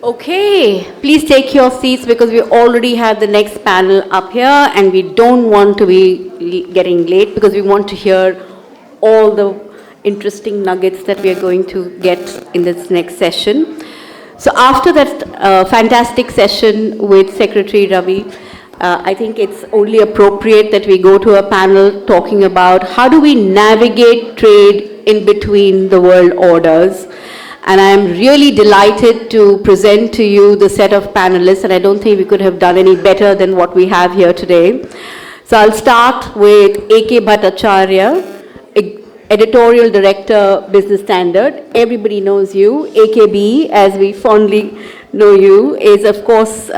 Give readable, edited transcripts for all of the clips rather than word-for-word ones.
Okay, please take your seats because we already have the next panel up here and we don't want to be getting late because we want to hear all the interesting nuggets that we are going to get in this next session. So after that fantastic session with Secretary Ravi, I think it's only appropriate that we go to a panel talking about how do we navigate trade in between the world orders. And I'm really delighted to present to you the set of panelists, and I don't think we could have done any better than what we have here today. So I'll start with A.K. Bhattacharya, Editorial Director, Business Standard. Everybody knows you. AKB, as we fondly know you, is of course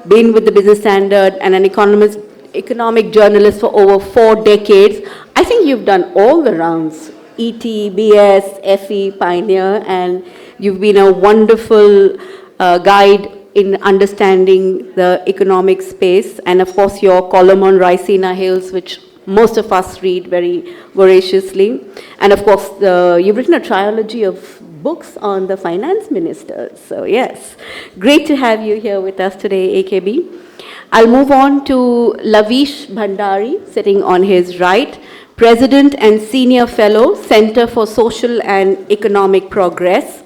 been with the Business Standard and an economic journalist for over 4 decades. I think you've done all the rounds. ET, BS, FE, Pioneer, and you've been a wonderful guide in understanding the economic space. And of course, your column on Raisina Hills, which most of us read very voraciously. And of course, you've written a trilogy of books on the finance ministers. So yes, great to have you here with us today, AKB. I'll move on to Laveesh Bhandari, sitting on his right. President and Senior Fellow, Center for Social and Economic Progress.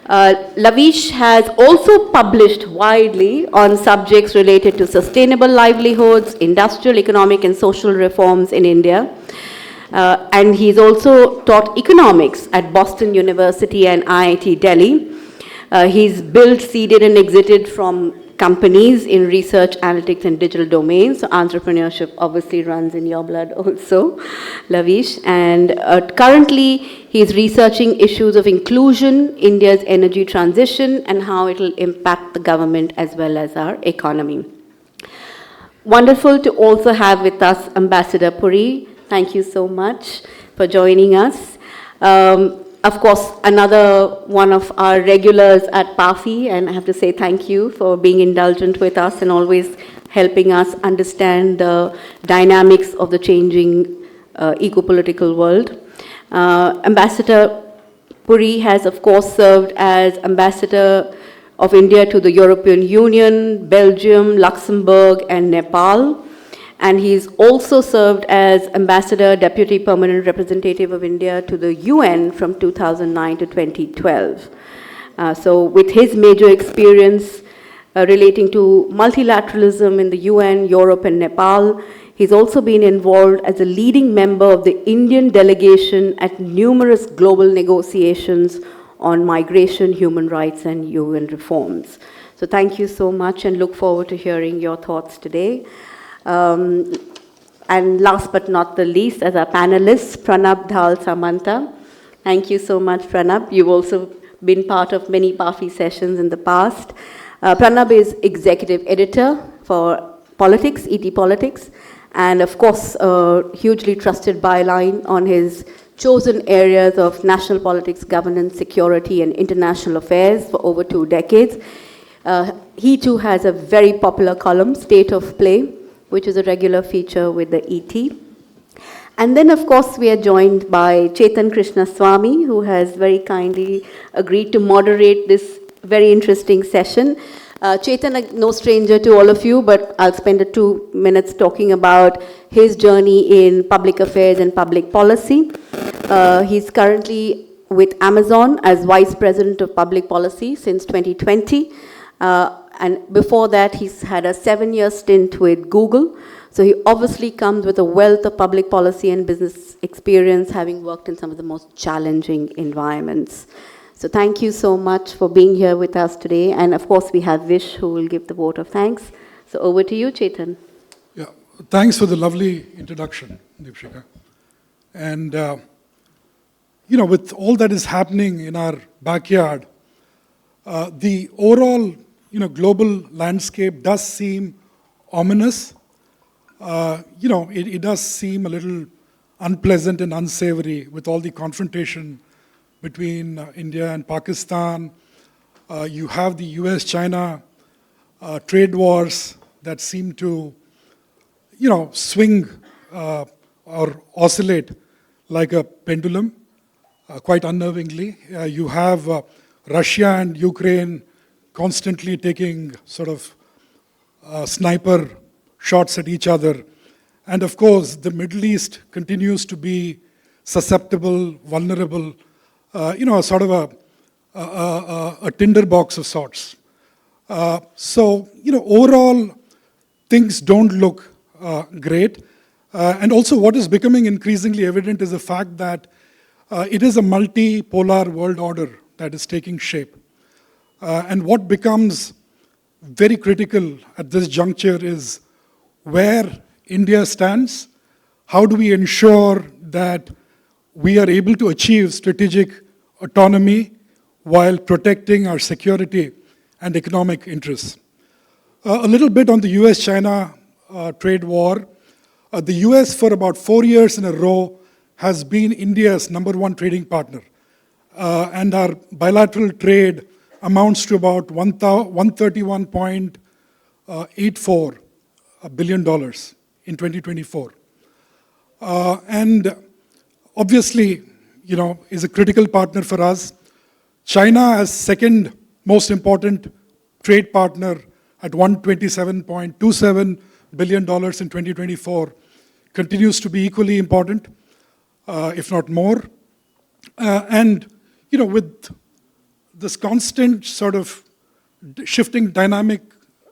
Laveesh has also published widely on subjects related to sustainable livelihoods, industrial, economic, and social reforms in India. And he's also taught economics at Boston University and IIT Delhi. He's built, seeded, and exited from companies in research, analytics, and digital domains. So entrepreneurship obviously runs in your blood also, Laveesh. And currently, he's researching issues of inclusion, India's energy transition, and how it will impact the government as well as our economy. Wonderful to also have with us Ambassador Puri. Thank you so much for joining us. Of course, another one of our regulars at PAFI, and I have to say thank you for being indulgent with us and always helping us understand the dynamics of the changing eco-political world. Ambassador Puri has, of course, served as Ambassador of India to the European Union, Belgium, Luxembourg, and Nepal. And he's also served as Ambassador, Deputy Permanent Representative of India to the UN from 2009 to 2012. So with his major experience relating to multilateralism in the UN, Europe, and Nepal, he's also been involved as a leading member of the Indian delegation at numerous global negotiations on migration, human rights, and UN reforms. So thank you so much and look forward to hearing your thoughts today. And last but not the least, as our panelists, Pranab, Dhal, Samanta. Thank you so much, Pranab. You've also been part of many PAFI sessions in the past. Pranab is executive editor for Politics, ET Politics, and of course, a hugely trusted byline on his chosen areas of national politics, governance, security, and international affairs for over 2 decades. He too has a very popular column, State of Play, which is a regular feature with the ET. And then, of course, we are joined by Chetan Krishnaswamy, who has very kindly agreed to moderate this very interesting session. Chetan, no stranger to all of you, but I'll spend 2 minutes talking about his journey in public affairs and public policy. He's currently with Amazon as Vice President of Public Policy since 2020. And before that, he's had a 7-year stint with Google. So he obviously comes with a wealth of public policy and business experience, having worked in some of the most challenging environments. So thank you so much for being here with us today. And of course, we have Vish, who will give the vote of thanks. So over to you, Chetan. Yeah, thanks for the lovely introduction, Deepshika. And, with all that is happening in our backyard, the overall global landscape does seem ominous. It does seem a little unpleasant and unsavory with all the confrontation between India and Pakistan. You have the US-China trade wars that seem to, swing or oscillate like a pendulum, quite unnervingly. You have Russia and Ukraine constantly taking sort of sniper shots at each other. And of course, the Middle East continues to be susceptible, vulnerable, sort of a tinderbox of sorts. So, overall, things don't look great. And also what is becoming increasingly evident is the fact that it is a multipolar world order that is taking shape. And what becomes very critical at this juncture is where India stands, how do we ensure that we are able to achieve strategic autonomy while protecting our security and economic interests. A little bit on the US-China trade war. The US for about 4 years in a row has been India's #1 trading partner. And our bilateral trade amounts to about $131.84 billion in 2024. And obviously, is a critical partner for us. China as second most important trade partner at $127.27 billion in 2024 continues to be equally important, if not more. And, with this constant sort of shifting dynamic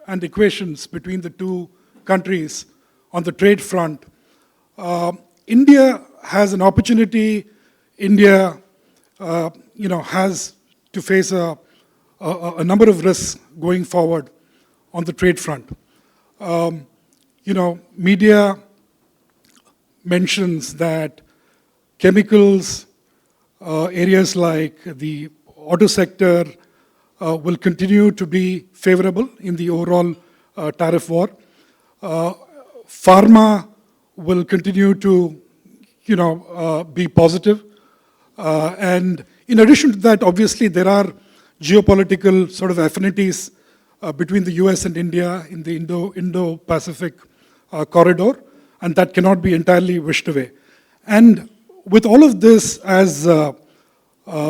and equations between the two countries on the trade front, India has an opportunity. India, has to face a number of risks going forward on the trade front. Media mentions that chemicals, areas like the auto sector will continue to be favorable in the overall tariff war. Pharma will continue to, be positive. And in addition to that, obviously, there are geopolitical sort of affinities between the US and India in the Indo-Pacific corridor, and that cannot be entirely wished away. And with all of this, as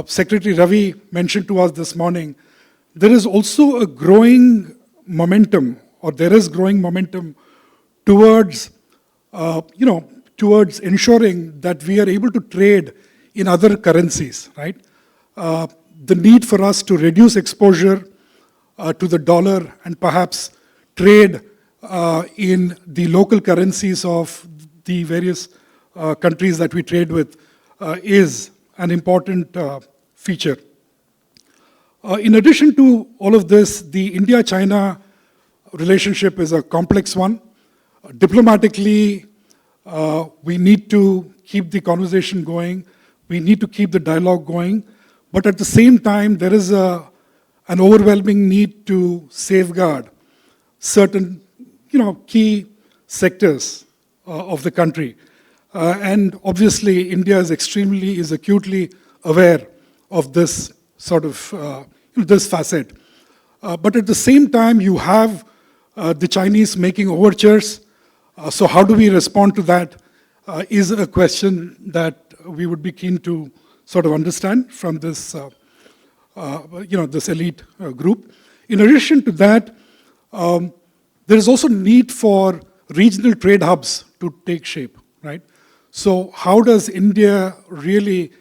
Secretary Ravi mentioned to us this morning, there is also a growing momentum, or there is growing momentum towards, towards ensuring that we are able to trade in other currencies, right? The need for us to reduce exposure to the dollar and perhaps trade in the local currencies of the various countries that we trade with is an important feature. In addition to all of this, the India-China relationship is a complex one. Diplomatically, we need to keep the conversation going. We need to keep the dialogue going. But at the same time, there is an overwhelming need to safeguard certain, key sectors of the country. And obviously, India is acutely aware of this sort of, this facet. But at the same time, you have the Chinese making overtures. So how do we respond to that is a question that we would be keen to sort of understand from this, this elite group. In addition to that, there is also need for regional trade hubs to take shape, right? So how does India really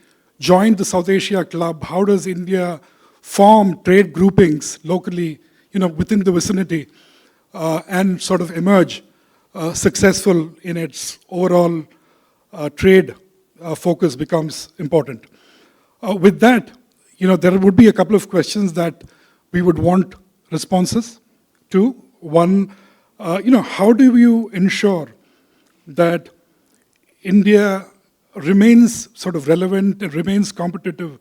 join the South Asia Club? How does India form trade groupings locally, within the vicinity and sort of emerge successful in its overall trade focus becomes important. With that, there would be a couple of questions that we would want responses to. One, how do you ensure that India remains sort of relevant and remains competitive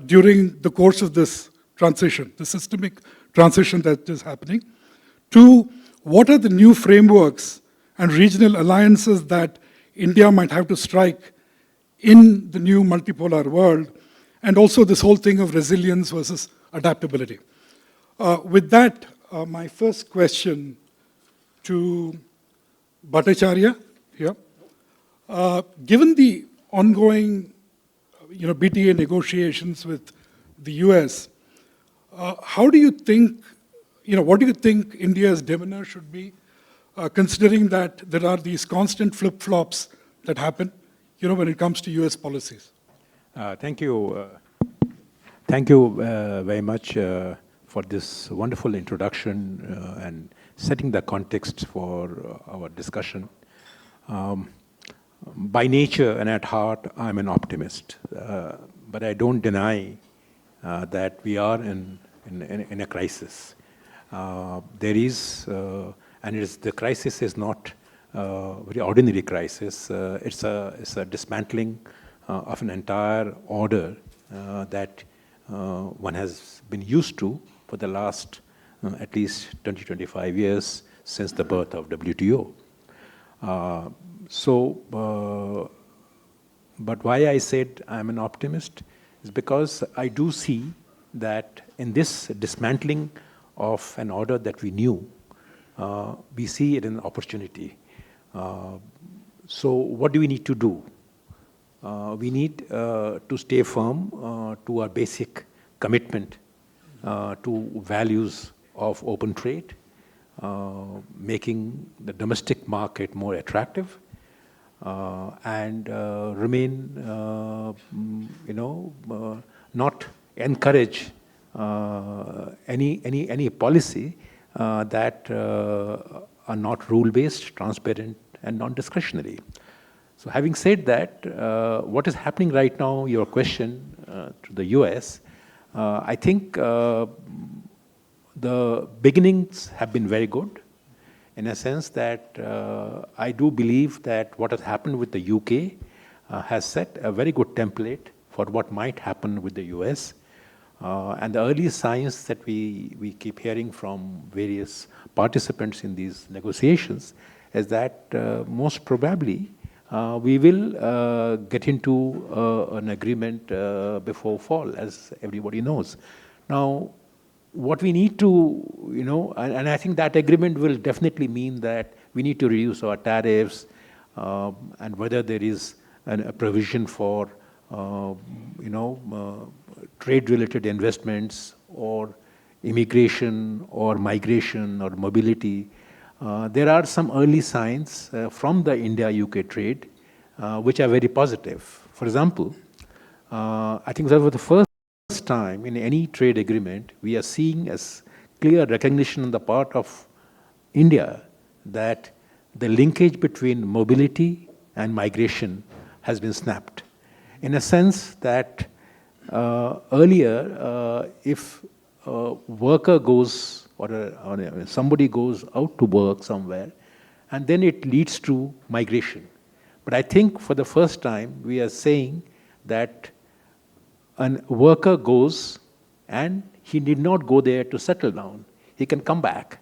during the course of this transition, the systemic transition that is happening? Two, what are the new frameworks and regional alliances that India might have to strike in the new multipolar world? And also this whole thing of resilience versus adaptability. With that, my first question to Bhattacharya here. Given the ongoing BTA negotiations with the US, How do you think, what do you think India's demeanor should be, considering that there are these constant flip-flops that happen, when it comes to US policies? Thank you. Thank you very much for this wonderful introduction and setting the context for our discussion. By nature and at heart, I'm an optimist, but I don't deny that we are in a crisis. There is, the crisis is not a very ordinary crisis. It's a dismantling of an entire order that one has been used to for the last at least 20, 25 years since the birth of WTO. But why I said I'm an optimist is because I do see that in this dismantling of an order that we knew, we see it an opportunity. So what do we need to do? We need to stay firm to our basic commitment to values of open trade, making the domestic market more attractive, and remain, not encourage any policy that are not rule-based, transparent, and non-discretionary. So having said that, what is happening right now, your question to the US, I think the beginnings have been very good in a sense that I do believe that what has happened with the UK has set a very good template for what might happen with the US. And the early signs that we keep hearing from various participants in these negotiations is that most probably we will get into an agreement before fall, as everybody knows. Now, what we need to, and I think that agreement will definitely mean that we need to reduce our tariffs, and whether there is a provision for, trade-related investments or immigration or migration or mobility. There are some early signs from the India-UK trade which are very positive. For example, I think that for the first time in any trade agreement, we are seeing a clear recognition on the part of India that the linkage between mobility and migration has been snapped. In a sense that earlier, if a worker goes or somebody goes out to work somewhere, and then it leads to migration. But I think for the first time, we are saying that a worker goes and he did not go there to settle down. He can come back.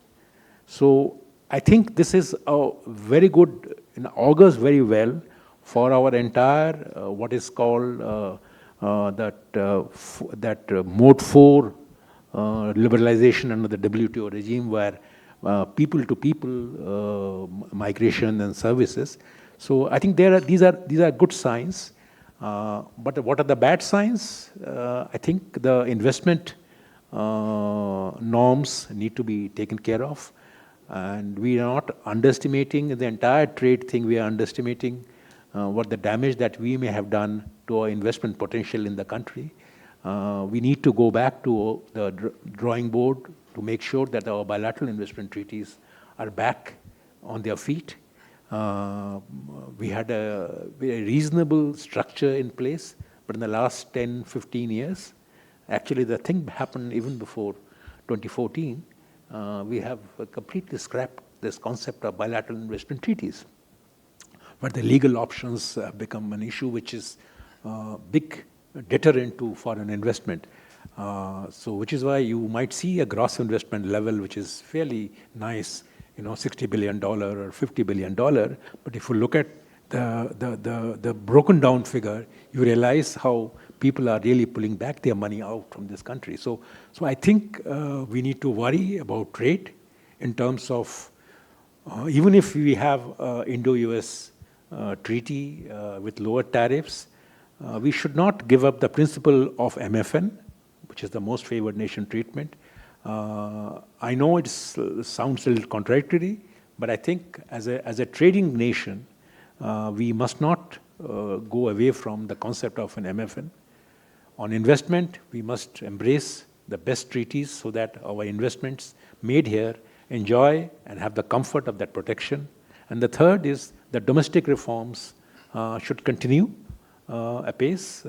So I think this is a very good, augurs very well for our entire, what is called that Mode 4 liberalization under the WTO regime, where people-to-people migration and services. So I think these are good signs. But what are the bad signs? I think the investment norms need to be taken care of. And we are not underestimating the entire trade thing. We are underestimating what the damage that we may have done to our investment potential in the country. We need to go back to the drawing board to make sure that our bilateral investment treaties are back on their feet. We had a very reasonable structure in place, but in the last 10, 15 years, actually the thing happened even before 2014, we have completely scrapped this concept of bilateral investment treaties. But the legal options have become an issue which is a big deterrent to foreign investment. So which is why you might see a gross investment level which is fairly nice, $60 billion or $50 billion. But if you look at the broken down figure, you realize how people are really pulling back their money out from this country. So I think we need to worry about trade in terms of, even if we have Indo-US treaty with lower tariffs, we should not give up the principle of MFN, which is the most favored nation treatment. I know it sounds a little contradictory, but I think as a trading nation, we must not go away from the concept of an MFN. On investment, we must embrace the best treaties so that our investments made here enjoy and have the comfort of that protection. And the third is that domestic reforms should continue apace,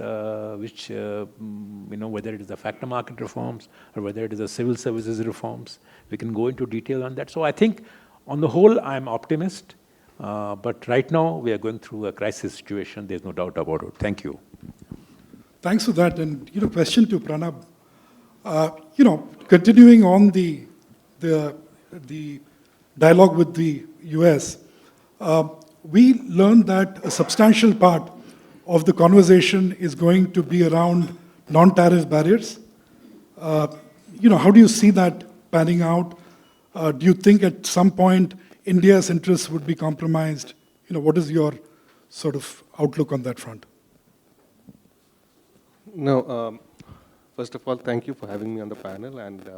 which, whether it is the factor market reforms or whether it is the civil services reforms, we can go into detail on that. So I think on the whole, I'm optimist, but right now we are going through a crisis situation. There's no doubt about it. Thank you. Thanks for that. And, question to Pranab. Continuing on the dialogue with the US, we learned that a substantial part of the conversation is going to be around non-tariff barriers. How do you see that panning out? Do you think at some point India's interests would be compromised? What is your sort of outlook on that front? No, first of all, thank you for having me on the panel and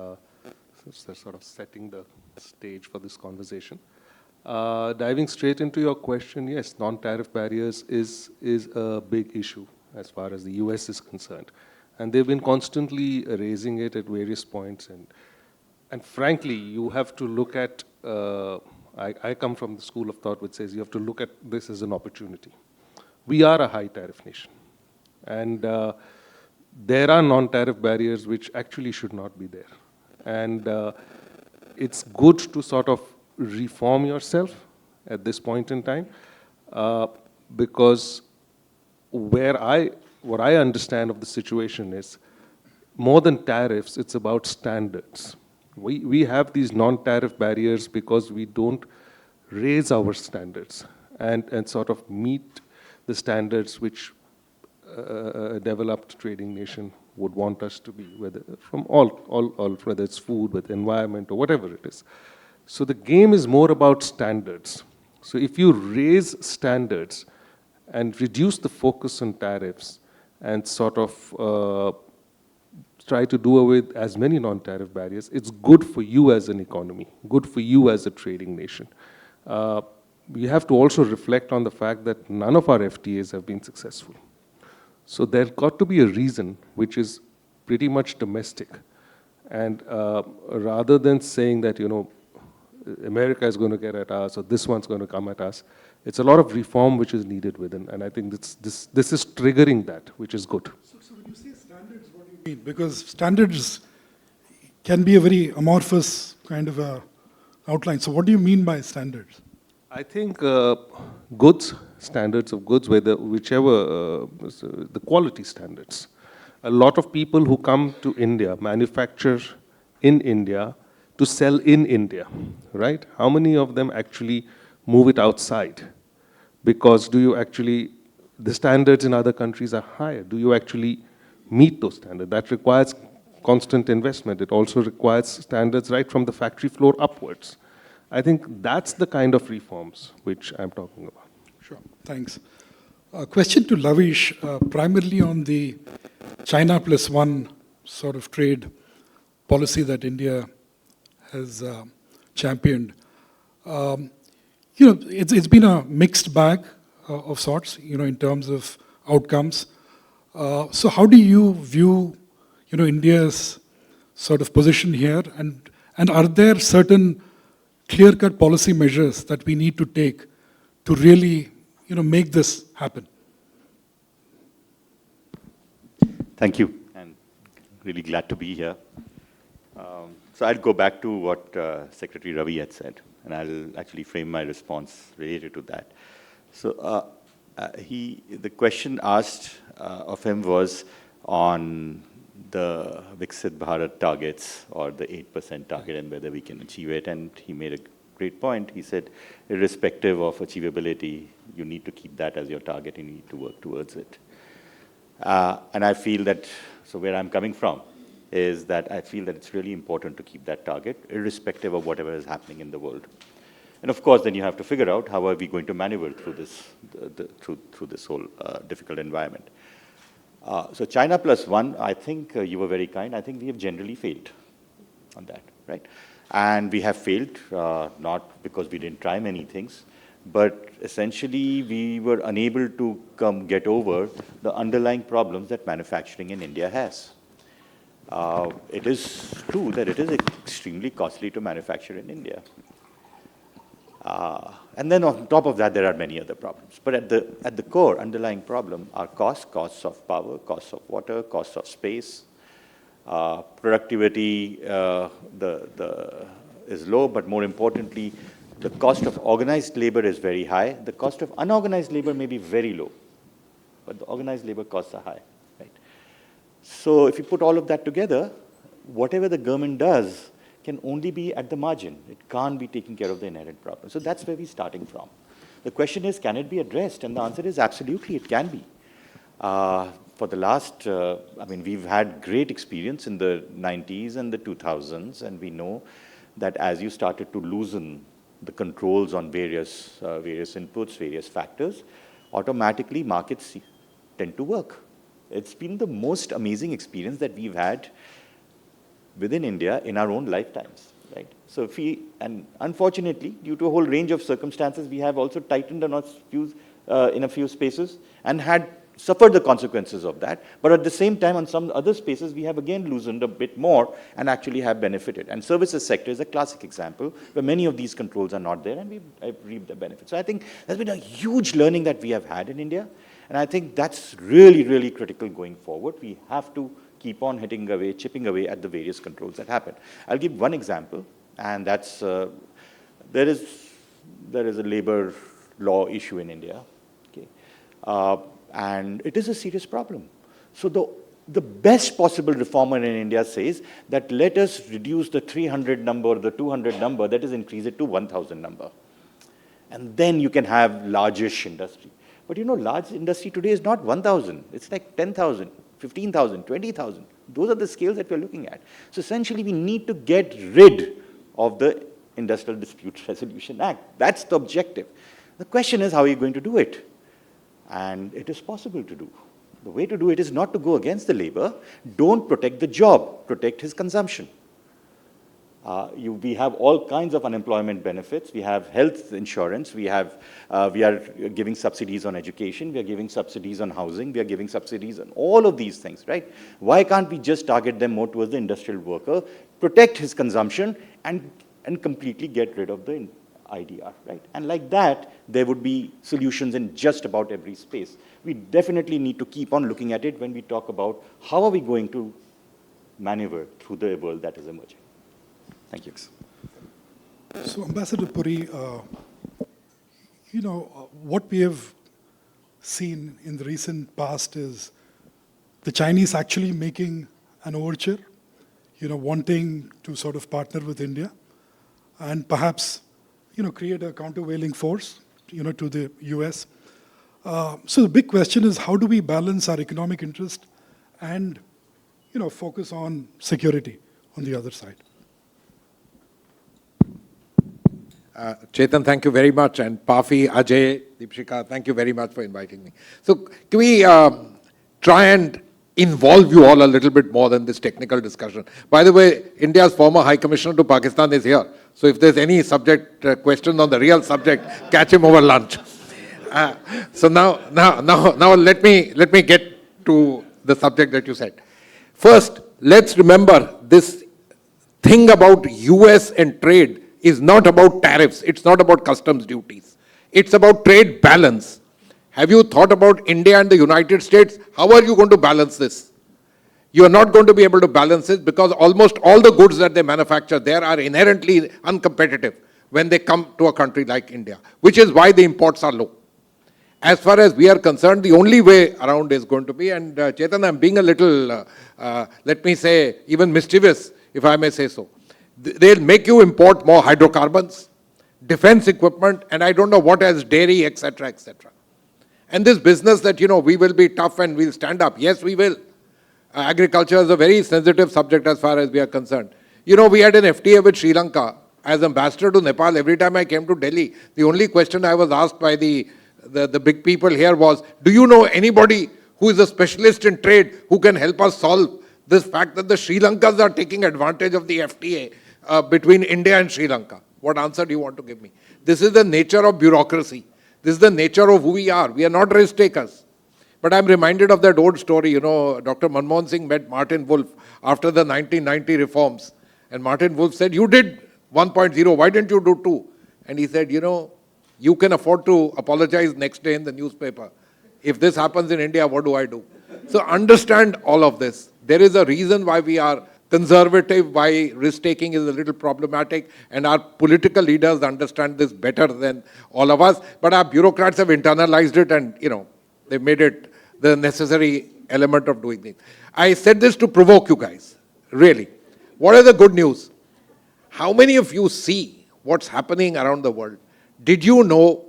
sort of setting the stage for this conversation. Diving straight into your question, yes, non-tariff barriers is a big issue as far as the US is concerned. And they've been constantly raising it at various points. And frankly, you have to look at, I come from the school of thought which says you have to look at this as an opportunity. We are a high tariff nation. And there are non-tariff barriers which actually should not be there. And it's good to sort of reform yourself at this point in time, because what I understand of the situation is more than tariffs, it's about standards. We have these non-tariff barriers because we don't raise our standards and sort of meet the standards which a developed trading nation would want us to be, whether from all whether it's food, with environment, or whatever it is. So the game is more about standards. So if you raise standards and reduce the focus on tariffs and sort of try to do away with as many non-tariff barriers, it's good for you as an economy, good for you as a trading nation. We have to also reflect on the fact that none of our FTAs have been successful. So there's got to be a reason which is pretty much domestic. And rather than saying that, America is going to get at us or this one's going to come at us, it's a lot of reform which is needed within. And I think this is triggering that, which is good. So when you say standards, what do you mean? Because standards can be a very amorphous kind of a outline. So what do you mean by standards? I think goods, standards of goods, whichever, the quality standards. A lot of people who come to India manufacture in India to sell in India, right? How many of them actually move it outside? Because the standards in other countries are higher. Do you actually meet those standards? That requires constant investment. It also requires standards right from the factory floor upwards. I think that's the kind of reforms which I'm talking about. Sure, thanks. Question to Laveesh, primarily on the China +1 sort of trade policy that India has championed. It's been a mixed bag of sorts, in terms of outcomes. So how do you view, India's sort of position here, and are there certain clear-cut policy measures that we need to take to really, make this happen? Thank you, and really glad to be here. So I'll go back to what Secretary Ravi had said, and I'll actually frame my response related to that. So the question asked of him was on the Viksit Bharat targets or the 8% target and whether we can achieve it. And he made a great point. He said, irrespective of achievability, you need to keep that as your target and you need to work towards it. And I feel that, so where I'm coming from is that I feel that it's really important to keep that target, irrespective of whatever is happening in the world. And of course, then you have to figure out how are we going to maneuver through this, through this whole difficult environment. So China plus one, I think you were very kind. I think we have generally failed on that, right? And we have failed, not because we didn't try many things, but essentially we were unable to get over the underlying problems that manufacturing in India has. It is true that it is extremely costly to manufacture in India. And then on top of that, there are many other problems. But at the core, underlying problem are costs of power, costs of water, costs of space. Productivity is low, but more importantly, the cost of organized labor is very high. The cost of unorganized labor may be very low, but the organized labor costs are high, right? So if you put all of that together, whatever the government does can only be at the margin. It can't be taking care of the inherent problem. So that's where we're starting from. The question is, can it be addressed? And the answer is absolutely, it can be. For the last, we've had great experience in the 90s and the 2000s, and we know that as you started to loosen the controls on various inputs, various factors, automatically markets tend to work. It's been the most amazing experience that we've had within India in our own lifetimes, right? So and unfortunately, due to a whole range of circumstances, we have also tightened on in a few spaces and had suffered the consequences of that. But at the same time, on some other spaces, we have again loosened a bit more and actually have benefited. And services sector is a classic example where many of these controls are not there and we've reaped the benefits. So I think there's been a huge learning that we have had in India. And I think that's really, really critical going forward. We have to keep on chipping away at the various controls that happen. I'll give one example, and that's there is a labor law issue in India, okay? And it is a serious problem. So the best possible reformer in India says that let us reduce the 300 number, the 200 number, that is increase it to 1,000 number. And then you can have largish industry. But you know, large industry today is not 1,000, it's like 10,000. 15,000, 20,000. Those are the scales that we're looking at. So essentially, we need to get rid of the Industrial Dispute Resolution Act. That's the objective. The question is, how are you going to do it? And it is possible to do. The way to do it is not to go against the labor. Don't protect the job. Protect his consumption. We have all kinds of unemployment benefits. We have health insurance. We are giving subsidies on education. We are giving subsidies on housing. We are giving subsidies on all of these things, right? Why can't we just target them more towards the industrial worker, protect his consumption, and completely get rid of the IDR, right? And like that, there would be solutions in just about every space. We definitely need to keep on looking at it when we talk about how are we going to maneuver through the world that is emerging. Thank you. So, Ambassador Puri, what we have seen in the recent past is the Chinese actually making an overture, wanting to sort of partner with India and perhaps, create a countervailing force, to the US. So the big question is, how do we balance our economic interest and, focus on security on the other side? Chetan, thank you very much. And PAFI, Ajay, Deepshika, thank you very much for inviting me. So can we try and involve you all a little bit more than this technical discussion? By the way, India's former High Commissioner to Pakistan is here. So if there's any subject, question on the real subject, catch him over lunch. So now let me get to the subject that you said. First, let's remember this thing about US and trade is not about tariffs. It's not about customs duties. It's about trade balance. Have you thought about India and the United States? How are you going to balance this? You are not going to be able to balance it because almost all the goods that they manufacture there are inherently uncompetitive when they come to a country like India, which is why the imports are low. As far as we are concerned, the only way around is going to be, and Chetan, I'm being a little, let me say, even mischievous, if I may say so. They'll make you import more hydrocarbons, defense equipment, and I don't know what else, dairy, etc., etc. And this business that, we will be tough and we'll stand up. Yes, we will. Agriculture is a very sensitive subject as far as we are concerned. We had an FTA with Sri Lanka. As ambassador to Nepal, every time I came to Delhi, the only question I was asked by the big people here was, do you know anybody who is a specialist in trade, who can help us solve this fact that the Sri Lankas are taking advantage of the FTA between India and Sri Lanka? What answer do you want to give me? This is the nature of bureaucracy. This is the nature of who we are. We are not risk takers. But I'm reminded of that old story, Dr. Manmohan Singh met Martin Wolf after the 1990 reforms. And Martin Wolf said, you did 1.0, why didn't you do 2? And he said, you can afford to apologize next day in the newspaper. If this happens in India, what do I do? So understand all of this. There is a reason why we are conservative, why risk-taking is a little problematic, and our political leaders understand this better than all of us. But our bureaucrats have internalized it and, they've made it the necessary element of doing things. I said this to provoke you guys, really. What is the good news? How many of you see what's happening around the world? Did you know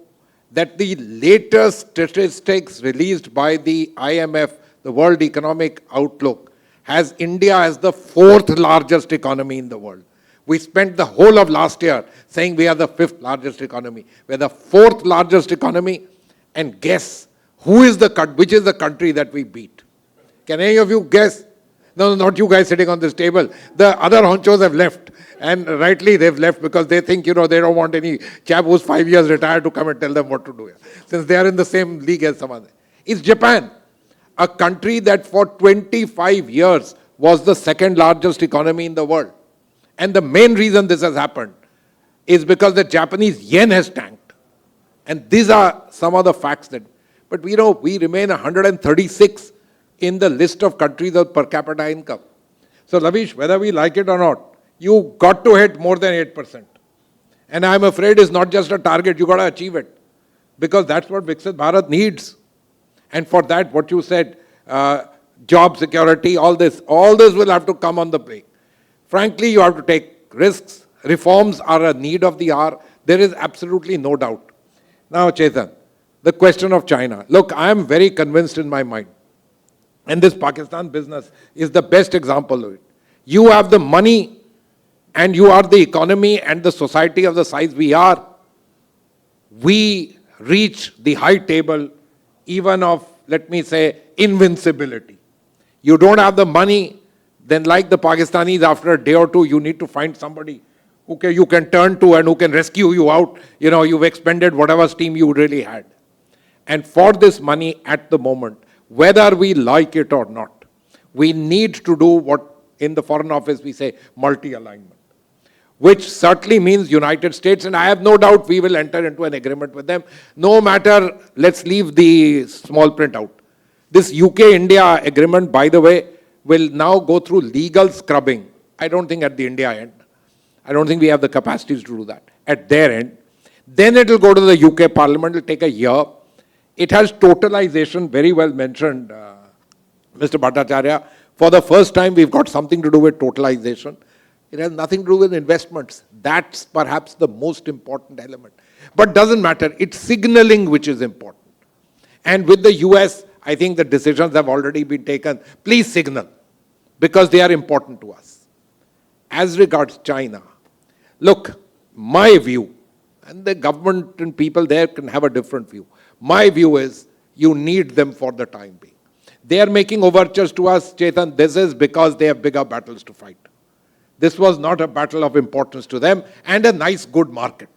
that the latest statistics released by the IMF, the World Economic Outlook, has India as the 4th largest economy in the world? We spent the whole of last year saying we are the 5th largest economy. We're the 4th largest economy, and guess which is the country that we beat? Can any of you guess? No, not you guys sitting on this table. The other honchos have left. And rightly they've left because they think, they don't want any chap who's 5 years retired to come and tell them what to do. Since they are in the same league as some other. It's Japan, a country that for 25 years was the 2nd largest economy in the world. And the main reason this has happened is because the Japanese yen has tanked. And these are some of the facts that... But we remain 136 in the list of countries of per capita income. So Laveesh, whether we like it or not, you got to hit more than 8%. And I'm afraid it's not just a target, you got to achieve it. Because that's what Viksit Bharat needs. And for that, what you said, job security, all this will have to come on the plate. Frankly, you have to take risks. Reforms are a need of the hour. There is absolutely no doubt. Now, Chetan, the question of China. Look, I am very convinced in my mind. And this Pakistan business is the best example of it. You have the money and you are the economy and the society of the size we are. We reach the high table even of, let me say, invincibility. You don't have the money, then like the Pakistanis, after a day or two, you need to find somebody who you can turn to and who can rescue you out. You've expended whatever steam you really had. And for this money at the moment, whether we like it or not, we need to do what in the Foreign Office we say multi-alignment, which certainly means United States, and I have no doubt we will enter into an agreement with them. No matter, let's leave the small print out. This UK-India agreement, by the way, will now go through legal scrubbing. I don't think at the India end. I don't think we have the capacities to do that. At their end. Then it will go to the UK Parliament. It will take a year. It has totalization, very well mentioned, Mr. Bhattacharya. For the first time, we've got something to do with totalization. It has nothing to do with investments. That's perhaps the most important element. But doesn't matter. It's signaling which is important. And with the US, I think the decisions have already been taken. Please signal, because they are important to us. As regards China, look, my view, and the government and people there can have a different view. My view is you need them for the time being. They are making overtures to us, Chetan. This is because they have bigger battles to fight. This was not a battle of importance to them and a nice, good market,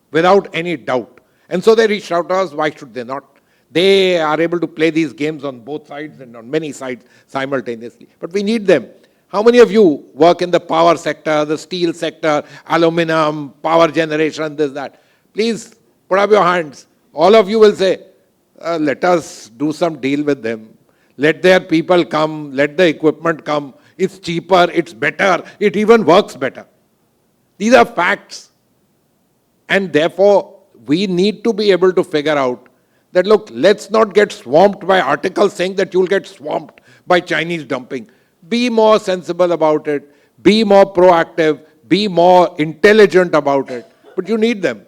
without any doubt. And so they reached out to us. Why should they not? They are able to play these games on both sides and on many sides simultaneously. But we need them. How many of you work in the power sector, the steel sector, aluminum, power generation, this, that? Please put up your hands. All of you will say, let us do some deal with them. Let their people come, let the equipment come. It's cheaper, it's better, it even works better. These are facts. And therefore, we need to be able to figure out that, look, let's not get swamped by articles saying that you'll get swamped by Chinese dumping. Be more sensible about it, be more proactive, be more intelligent about it. But you need them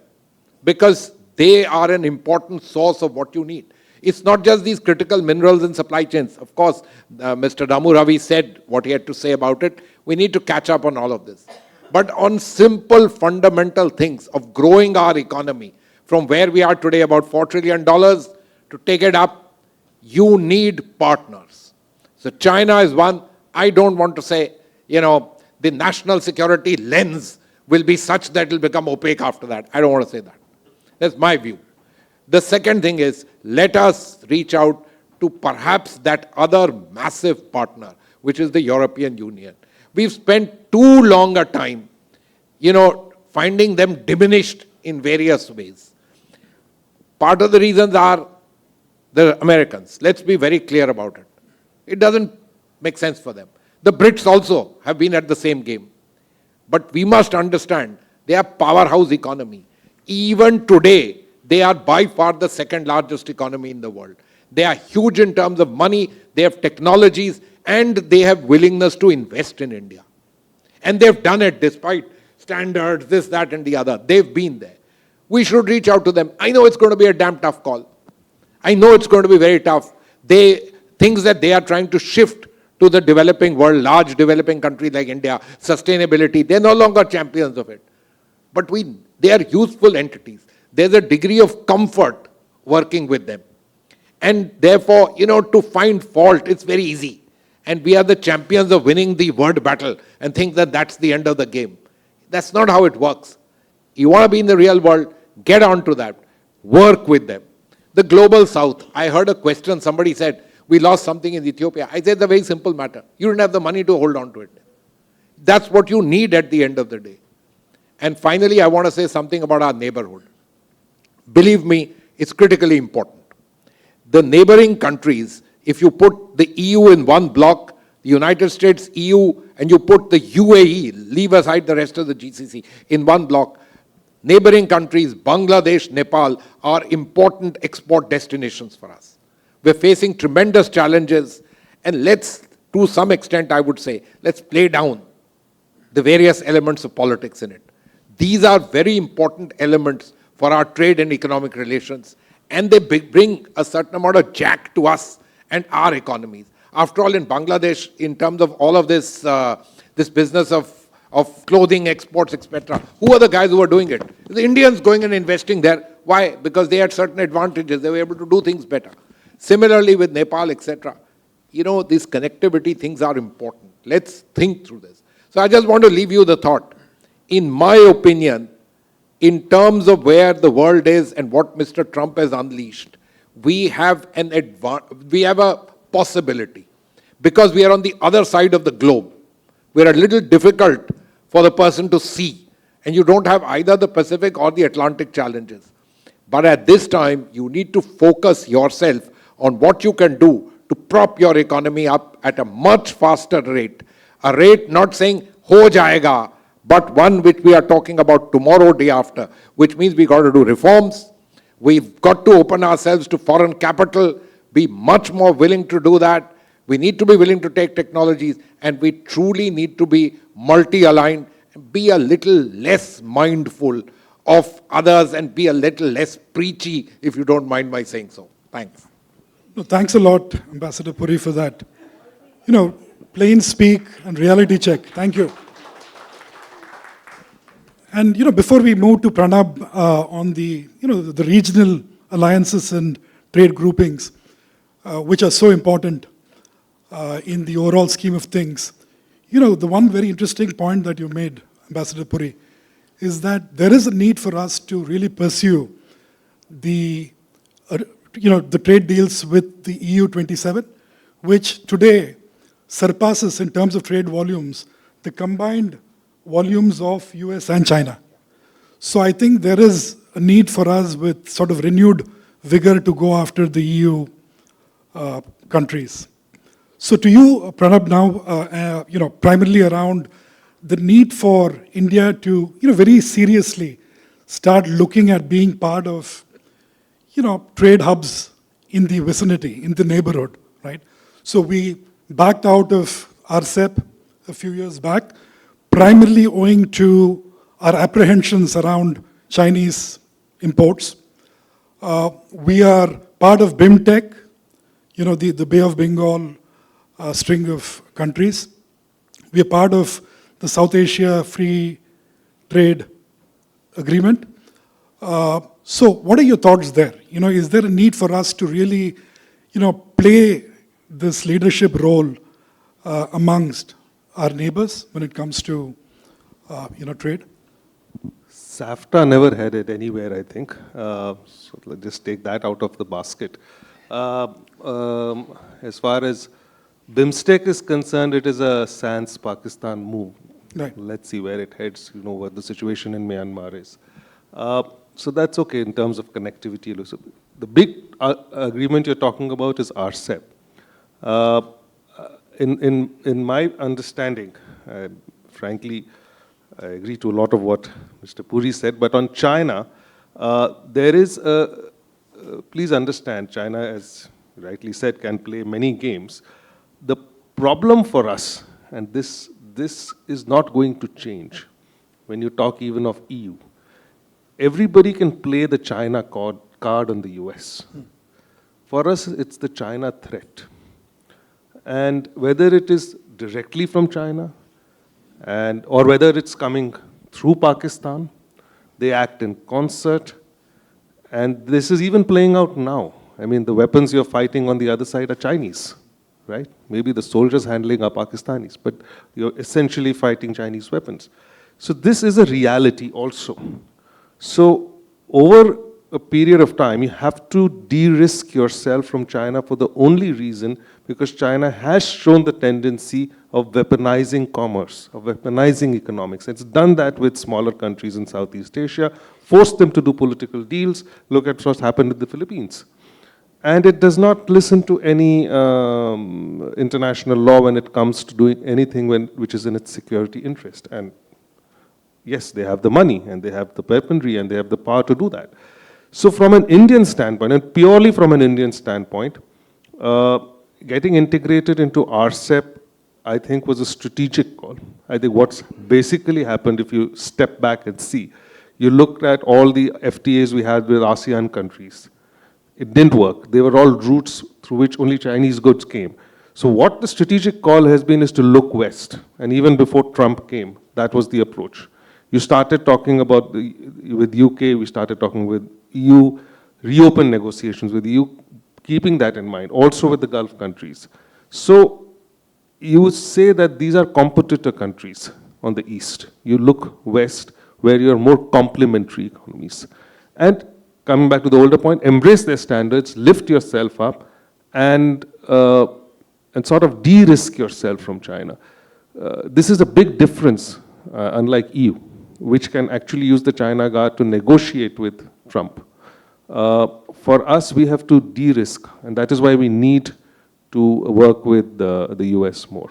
because they are an important source of what you need. It's not just these critical minerals and supply chains. Of course, Mr. Damu Ravi said what he had to say about it. We need to catch up on all of this. But on simple, fundamental things of growing our economy from where we are today, about $4 trillion, to take it up, You need partners. So China is one. I don't want to say, the national security lens will be such that it will become opaque after that. I don't want to say that. That's my view. The second thing is, let us reach out to perhaps that other massive partner, which is the European Union. We've spent too long a time, finding them diminished in various ways. Part of the reasons are the Americans. Let's be very clear about it. It doesn't make sense for them. The Brits also have been at the same game. But we must understand, they are powerhouse economy. Even today, they are by far the second largest economy in the world. They are huge in terms of money, they have technologies, and they have willingness to invest in India. And they've done it despite standards, this, that, and the other. They've been there. We should reach out to them. I know it's going to be a damn tough call. I know it's going to be very tough. Things that they are trying to shift to the developing world, large developing countries like India, sustainability, they're no longer champions of it. But they are useful entities. There's a degree of comfort working with them. And therefore, to find fault, it's very easy. And we are the champions of winning the word battle and think that that's the end of the game. That's not how it works. You want to be in the real world, get on to that. Work with them. The global south, I heard a question, somebody said, we lost something in Ethiopia. I said, it's a very simple matter. You didn't have the money to hold on to it. That's what you need at the end of the day. And finally, I want to say something about our neighborhood. Believe me, it's critically important. The neighboring countries, if you put the EU in one block, the United States, EU, and you put the UAE, leave aside the rest of the GCC, in one block, neighboring countries, Bangladesh, Nepal, are important export destinations for us. We're facing tremendous challenges, and let's, to some extent, I would say, let's play down the various elements of politics in it. These are very important elements for our trade and economic relations, and they bring a certain amount of jack to us and our economies. After all, in Bangladesh, in terms of all of this, this business of clothing exports, etc., who are the guys who are doing it? The Indians going and investing there. Why? Because they had certain advantages. They were able to do things better. Similarly with Nepal, etc. These connectivity things are important. Let's think through this. So I just want to leave you the thought. In my opinion, in terms of where the world is and what Mr. Trump has unleashed, we have a possibility. Because we are on the other side of the globe. We're a little difficult for the person to see. And you don't have either the Pacific or the Atlantic challenges. But at this time, you need to focus yourself on what you can do to prop your economy up at a much faster rate. A rate not saying, ho jayega, but one which we are talking about tomorrow, day after, which means we got to do reforms. We've got to open ourselves to foreign capital, be much more willing to do that. We need to be willing to take technologies, and we truly need to be multi-aligned, be a little less mindful of others and be a little less preachy, if you don't mind my saying so. Thanks. No, thanks a lot, Ambassador Puri, for that. Plain speak and reality check. Thank you. And, before we move to Pranab on the regional alliances and trade groupings, which are so important in the overall scheme of things, the one very interesting point that you made, Ambassador Puri, is that there is a need for us to really pursue the trade deals with the EU 27, which today surpasses in terms of trade volumes the combined volumes of US and China. So I think there is a need for us with sort of renewed vigor to go after the EU countries. So to you, Pranab, now, primarily around the need for India to, very seriously start looking at being part of, trade hubs in the vicinity, in the neighborhood, right? So we backed out of RCEP a few years back, primarily owing to our apprehensions around Chinese imports. We are part of BIMTEC, the Bay of Bengal string of countries. We are part of the South Asia Free Trade Agreement. So what are your thoughts there? Is there a need for us to really, play this leadership role amongst our neighbors when it comes to, trade? SAFTA never headed anywhere, I think. So let's just take that out of the basket. As far as BIMSTEC is concerned, it is a sans Pakistan move. Right. Let's see where it heads, what the situation in Myanmar is. So that's okay in terms of connectivity. The big agreement you're talking about is RCEP. In my understanding, frankly, I agree to a lot of what Mr. Puri said, but on China, there is a, please understand, China, as rightly said, can play many games. The problem for us, and this is not going to change when you talk even of EU, everybody can play the China card on the US. For us, it's the China threat. And whether it is directly from China, or whether it's coming through Pakistan, they act in concert. And this is even playing out now. I mean, the weapons you're fighting on the other side are Chinese, right? Maybe the soldiers handling are Pakistanis, but you're essentially fighting Chinese weapons. So this is a reality also. So over a period of time, you have to de-risk yourself from China for the only reason because China has shown the tendency of weaponizing commerce, of weaponizing economics. It's done that with smaller countries in Southeast Asia, forced them to do political deals. Look at what's happened in the Philippines. And it does not listen to any international law when it comes to doing anything which is in its security interest. And yes, they have the money, and they have the weaponry, and they have the power to do that. So from an Indian standpoint, and purely from an Indian standpoint, getting integrated into RCEP, I think, was a strategic call. I think what's basically happened, if you step back and see, you looked at all the FTAs we had with ASEAN countries. It didn't work. They were all routes through which only Chinese goods came. So what the strategic call has been is to look west. And even before Trump came, that was the approach. You started talking about, with UK, we started talking with EU, reopen negotiations with EU, keeping that in mind, also with the Gulf countries. So you say that these are competitor countries on the east. You look west, where you're more complementary economies. And coming back to the older point, embrace their standards, lift yourself up, and sort of de-risk yourself from China. This is a big difference, unlike EU, which can actually use the China guard to negotiate with Trump. For us, we have to de-risk, and that is why we need to work with the US more.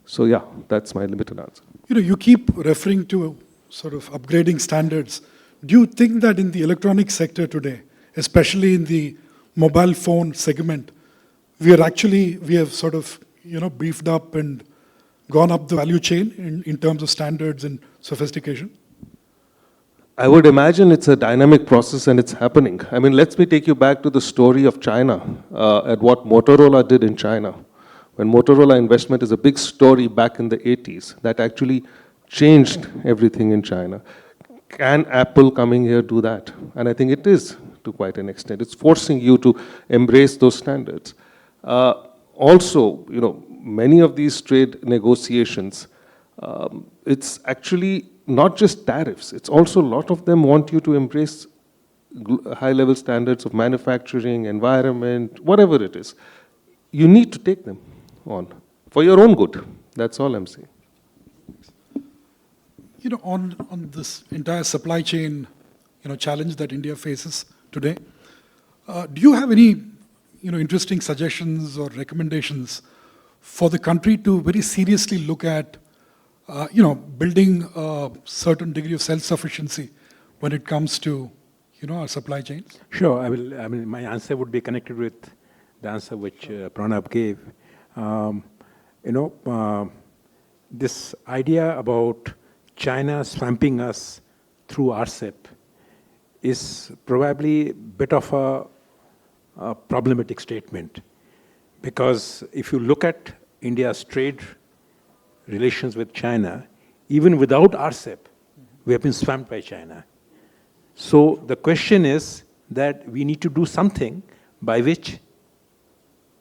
So yeah, that's my limited answer. You keep referring to sort of upgrading standards. Do you think that in the electronic sector today, especially in the mobile phone segment, we have sort of, beefed up and gone up the value chain in terms of standards and sophistication? I would imagine it's a dynamic process and it's happening. I mean, let me take you back to the story of China, at what Motorola did in China. When Motorola investment is a big story back in the 80s, that actually changed everything in China. Can Apple coming here do that? And I think it is to quite an extent. It's forcing you to embrace those standards. Also, many of these trade negotiations, it's actually not just tariffs. It's also a lot of them want you to embrace high-level standards of manufacturing, environment, whatever it is. You need to take them on for your own good. That's all I'm saying. On this entire supply chain, challenge that India faces today, do you have any, interesting suggestions or recommendations for the country to very seriously look at, building a certain degree of self-sufficiency when it comes to, our supply chains? Sure, I mean, my answer would be connected with the answer which Pranab gave. This idea about China swamping us through RCEP is probably a bit of a problematic statement, because if you look at India's trade relations with China, even without RCEP, we have been swamped by China. So the question is that we need to do something by which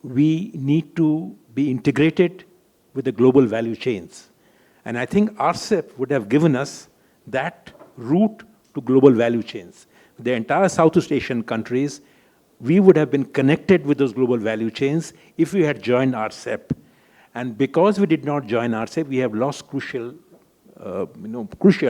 we need to be integrated with the global value chains. And I think RCEP would have given us that route to global value chains. The entire Southeast Asian countries, we would have been connected with those global value chains if we had joined RCEP. And because we did not join RCEP, we have lost crucial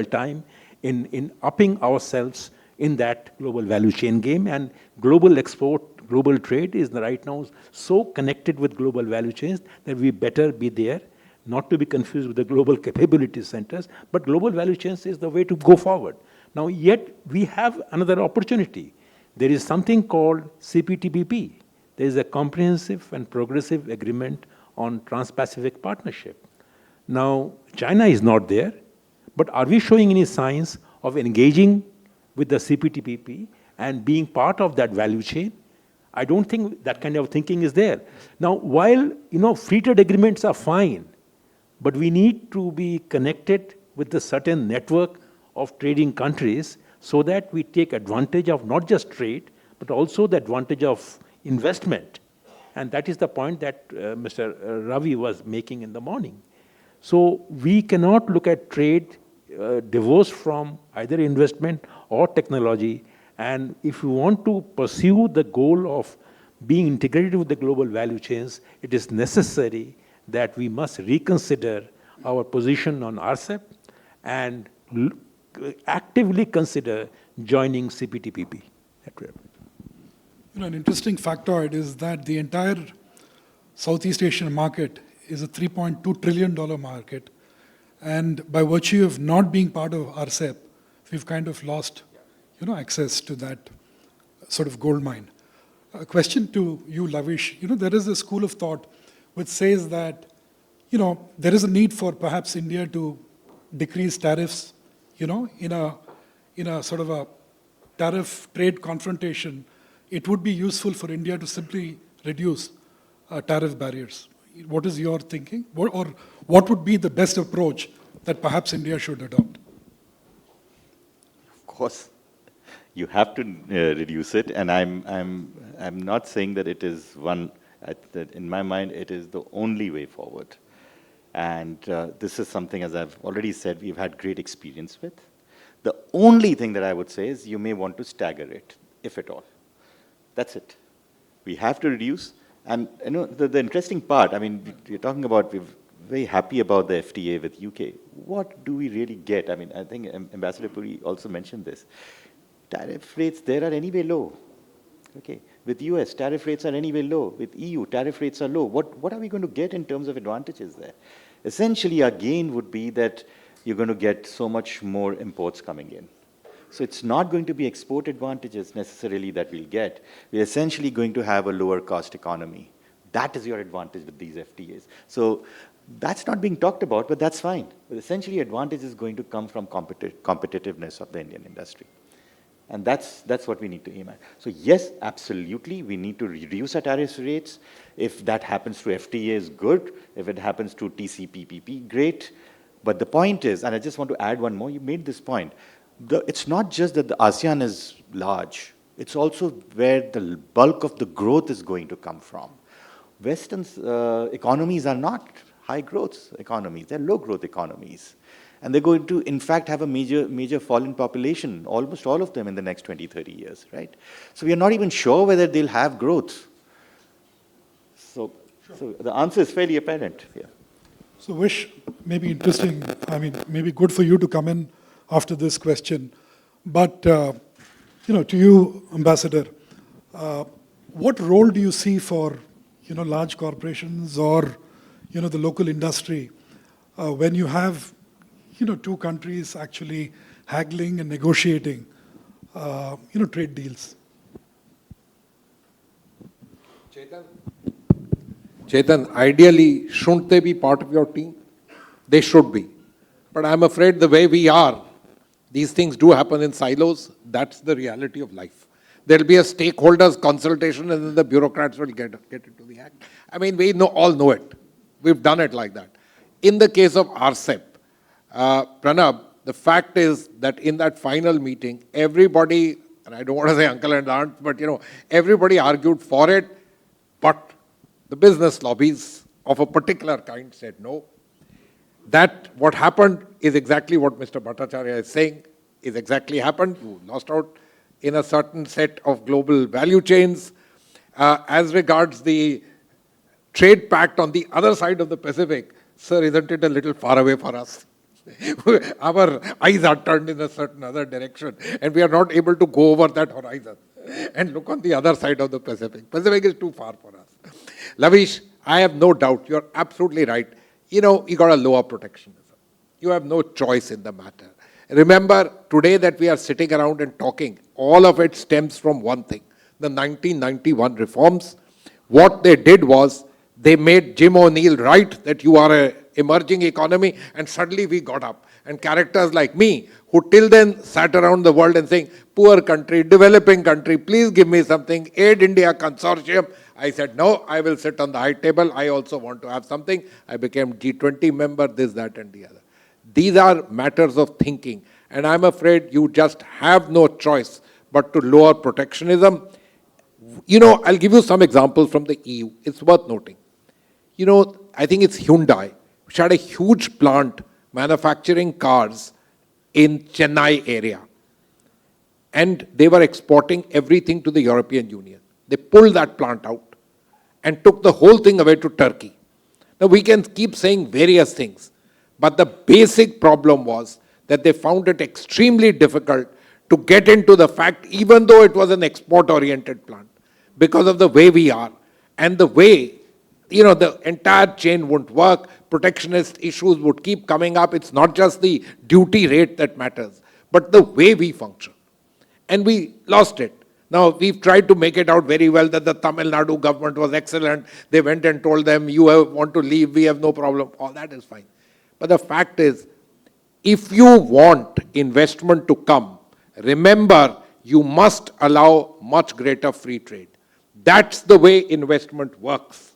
time in upping ourselves in that global value chain game. And global export, global trade is right now so connected with global value chains that we better be there, not to be confused with the global capability centers, but global value chains is the way to go forward. Now, yet we have another opportunity. There is something called CPTPP. There is a comprehensive and progressive agreement on Trans-Pacific Partnership. Now, China is not there, but are we showing any signs of engaging with the CPTPP and being part of that value chain? I don't think that kind of thinking is there. Now, while free trade agreements are fine, but we need to be connected with a certain network of trading countries so that we take advantage of not just trade, but also the advantage of investment. And that is the point that Mr. Ravi was making in the morning. So we cannot look at trade divorced from either investment or technology. And if we want to pursue the goal of being integrated with the global value chains, it is necessary that we must reconsider our position on RCEP and actively consider joining CPTPP. An interesting factoid is that the entire Southeast Asian market is a $3.2 trillion market. And by virtue of not being part of RCEP, we've kind of lost access to that sort of gold mine. A question to you, Laveesh. There is a school of thought which says that, there is a need for perhaps India to decrease tariffs, in a sort of a tariff trade confrontation. It would be useful for India to simply reduce tariff barriers. What is your thinking? Or what would be the best approach that perhaps India should adopt? Of course, you have to reduce it, and I'm not saying that it is one. That in my mind, it is the only way forward. And this is something, as I've already said, we've had great experience with. The only thing that I would say is you may want to stagger it, if at all. That's it. We have to reduce. And the interesting part, we're talking about, we're very happy about the FTA with UK. What do we really get? I think Ambassador Puri also mentioned this. Tariff rates there are anyway low. Okay. With US, tariff rates are anyway low. With EU, tariff rates are low. What are we going to get in terms of advantages there? Essentially, our gain would be that you're going to get so much more imports coming in. So it's not going to be export advantages necessarily that we'll get. We're essentially going to have a lower cost economy. That is your advantage with these FTAs. So that's not being talked about, but that's fine. But essentially, advantage is going to come from competitiveness of the Indian industry. And that's what we need to aim at. So yes, absolutely, we need to reduce our tariff rates. If that happens through FTAs, good. If it happens through TCPPP, great. But the point is, and I just want to add one more, you made this point, it's not just that the ASEAN is large, it's also where the bulk of the growth is going to come from. Western economies are not high growth economies, they're low growth economies. And they're going to, in fact, have a major fall in population, almost all of them in the next 20, 30 years, right? So we are not even sure whether they'll have growth. So the answer is fairly apparent here. So Vish, maybe interesting, maybe good for you to come in after this question. But, to you, Ambassador, what role do you see for, large corporations or, the local industry when you have two countries actually haggling and negotiating, trade deals? Chetan, ideally, shouldn't they be part of your team? They should be. But I'm afraid the way we are, these things do happen in silos. That's the reality of life. There'll be a stakeholders consultation and then the bureaucrats will get into the act. We all know it. We've done it like that. In the case of RCEP, Pranab, the fact is that in that final meeting, everybody, and I don't want to say uncle and aunt, but everybody argued for it, but The business lobbies of a particular kind said no. That what happened is exactly what Mr. Bhattacharya is saying, is exactly happened. You lost out in a certain set of global value chains. As regards the trade pact on the other side of the Pacific, sir, isn't it a little far away for us? Our eyes are turned in a certain other direction, and we are not able to go over that horizon and look on the other side of the Pacific. Pacific is too far for us. Laveesh, I have no doubt, you're absolutely right. You know, you got a lower protectionism. You have no choice in the matter. Remember, today that we are sitting around and talking, all of it stems from one thing, the 1991 reforms. What they did was, they made Jim O'Neill right that you are an emerging economy, and suddenly we got up. And characters like me, who till then sat around the world and saying, poor country, developing country, please give me something, Aid India Consortium. I said, no, I will sit on the high table. I also want to have something. I became G20 member, this, that, and the other. These are matters of thinking. And I'm afraid you just have no choice but to lower protectionism. You know, I'll give you some examples from the EU. It's worth noting. You know, I think it's Hyundai, which had a huge plant manufacturing cars in Chennai area. And they were exporting everything to the European Union. They pulled that plant out and took the whole thing away to Turkey. Now, we can keep saying various things, but the basic problem was that they found it extremely difficult to get into the fact, even though it was an export-oriented plant, because of the way we are and the way, you know, the entire chain wouldn't work, protectionist issues would keep coming up. It's not just the duty rate that matters, but the way we function. And we lost it. Now, we've tried to make it out very well that the Tamil Nadu government was excellent. They went and told them, you want to leave, we have no problem. All that is fine. But the fact is, if you want investment to come, remember, you must allow much greater free trade. That's the way investment works.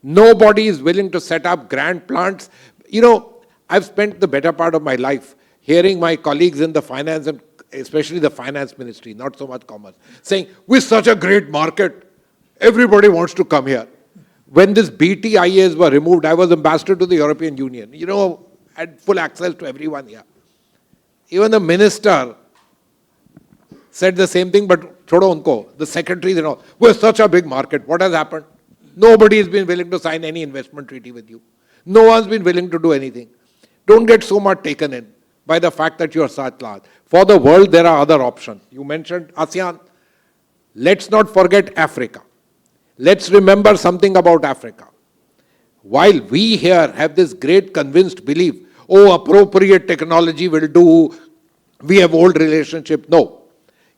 Nobody is willing to set up grand plants. You know, I've spent the better part of my life hearing my colleagues in the finance and especially the finance ministry, not so much commerce, saying, we're such a great market, everybody wants to come here. When this BTIAs were removed, I was ambassador to the European Union. You know, I had full access to everyone here. Even the minister said the same thing, but chodo unko, the secretaries and all, we're such a big market, what has happened? Nobody has been willing to sign any investment treaty with you. No one's been willing to do anything. Don't get so much taken in by the fact that you are such large. For the world, there are other options. You mentioned ASEAN. Let's not forget Africa. Let's remember something about Africa. While we here have this great convinced belief, oh, appropriate technology will do, we have old relationship. No.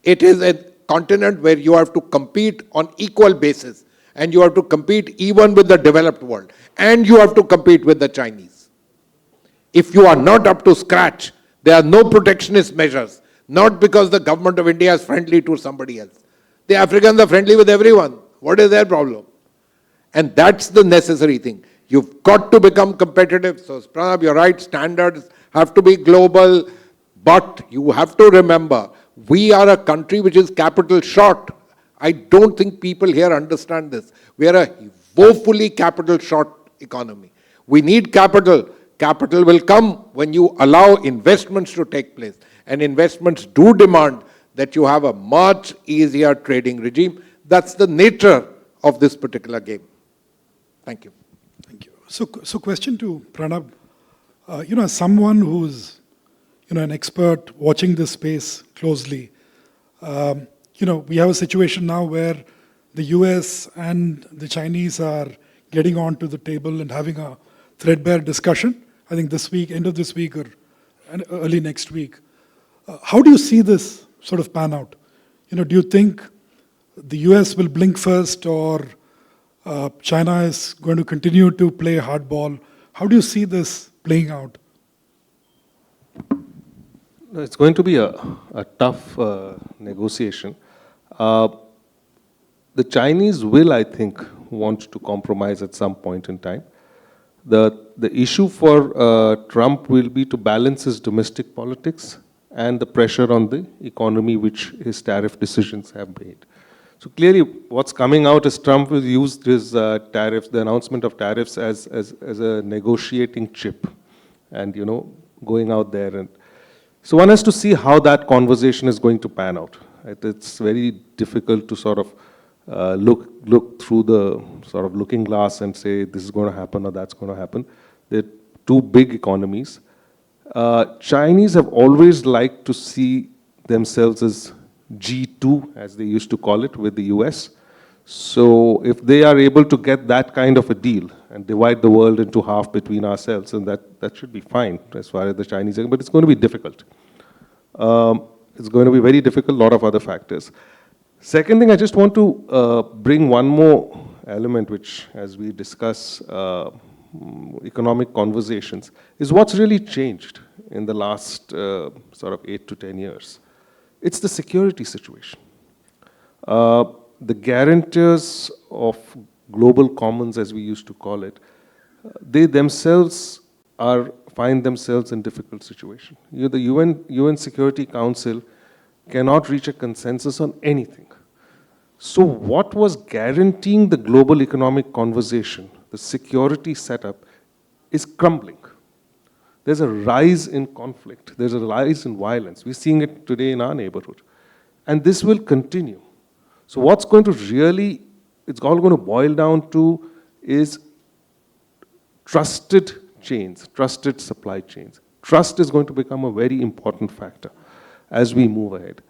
It is a continent where you have to compete on equal basis. And you have to compete even with the developed world. And you have to compete with the Chinese. If you are not up to scratch, there are no protectionist measures. Not because the government of India is friendly to somebody else. The Africans are friendly with everyone. What is their problem? And that's the necessary thing. You've got to become competitive. So, Pranab, you're right, standards have to be global. But you have to remember, we are a country which is capital short. I don't think people here understand this. We are a woefully capital short economy. We need capital. Capital will come when you allow investments to take place. And investments do demand that you have a much easier trading regime. That's the nature of this particular game. Thank you. Thank you. So question to Pranab. You know, as someone who's, you know, an expert watching this space closely, you know, we have a situation now where the US and the Chinese are getting onto the table and having a threadbare discussion. I think this week, end of this week or early next week. How do you see this sort of pan out? You know, do you think the US will blink first or China is going to continue to play hardball? How do you see this playing out? It's going to be a tough negotiation. The Chinese will, I think, want to compromise at some point in time. The issue for Trump will be to balance his domestic politics and the pressure on the economy which his tariff decisions have made. So clearly, what's coming out is Trump will use his tariffs, the announcement of tariffs, as a negotiating chip, and going out there. And so one has to see how that conversation is going to pan out. Right? It's very difficult to sort of look through the sort of looking glass and say this is going to happen or that's going to happen. They're two big economies. Chinese have always liked to see themselves as G2, as they used to call it, with the US. So if they are able to get that kind of a deal and divide the world into half between ourselves, and that should be fine as far as the Chinese are, but it's going to be difficult. It's going to be very difficult, a lot of other factors. Second thing, I just want to bring one more element, which as we discuss economic conversations, is what's really changed in the last sort of 8 to 10 years. It's the security situation. The guarantors of global commons, as we used to call it, they themselves find themselves in difficult situation. The UN Security Council cannot reach a consensus on anything. So what was guaranteeing the global economic conversation, the security setup, is crumbling. There's a rise in conflict. There's a rise in violence. We're seeing it today in our neighborhood. And this will continue. So what's going to really, it's all going to boil down to is trusted chains, trusted supply chains. Trust is going to become a very important factor as we move ahead.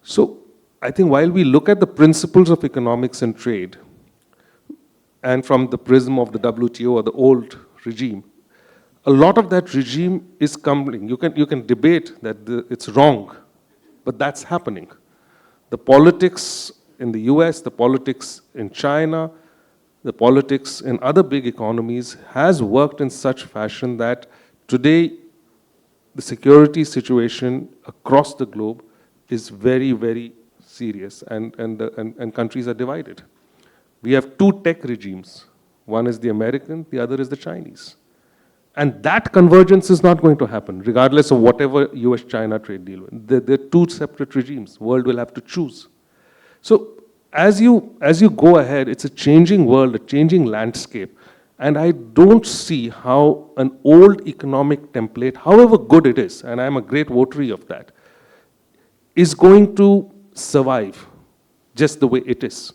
So I think while we look at the principles of economics and trade, and from the prism of the WTO or the old regime, a lot of that regime is crumbling. You can debate that it's wrong, but that's happening. The politics in the US, the politics in China, the politics in other big economies has worked in such fashion that today the security situation across the globe is very, very serious, and countries are divided. We have two tech regimes. One is the American, the other is the Chinese. And that convergence is not going to happen, regardless of whatever US-China trade deal. They're two separate regimes. The world will have to choose. So as you go ahead, it's a changing world, a changing landscape. And I don't see how an old economic template, however good it is, and I'm a great votary of that, is going to survive just the way it is.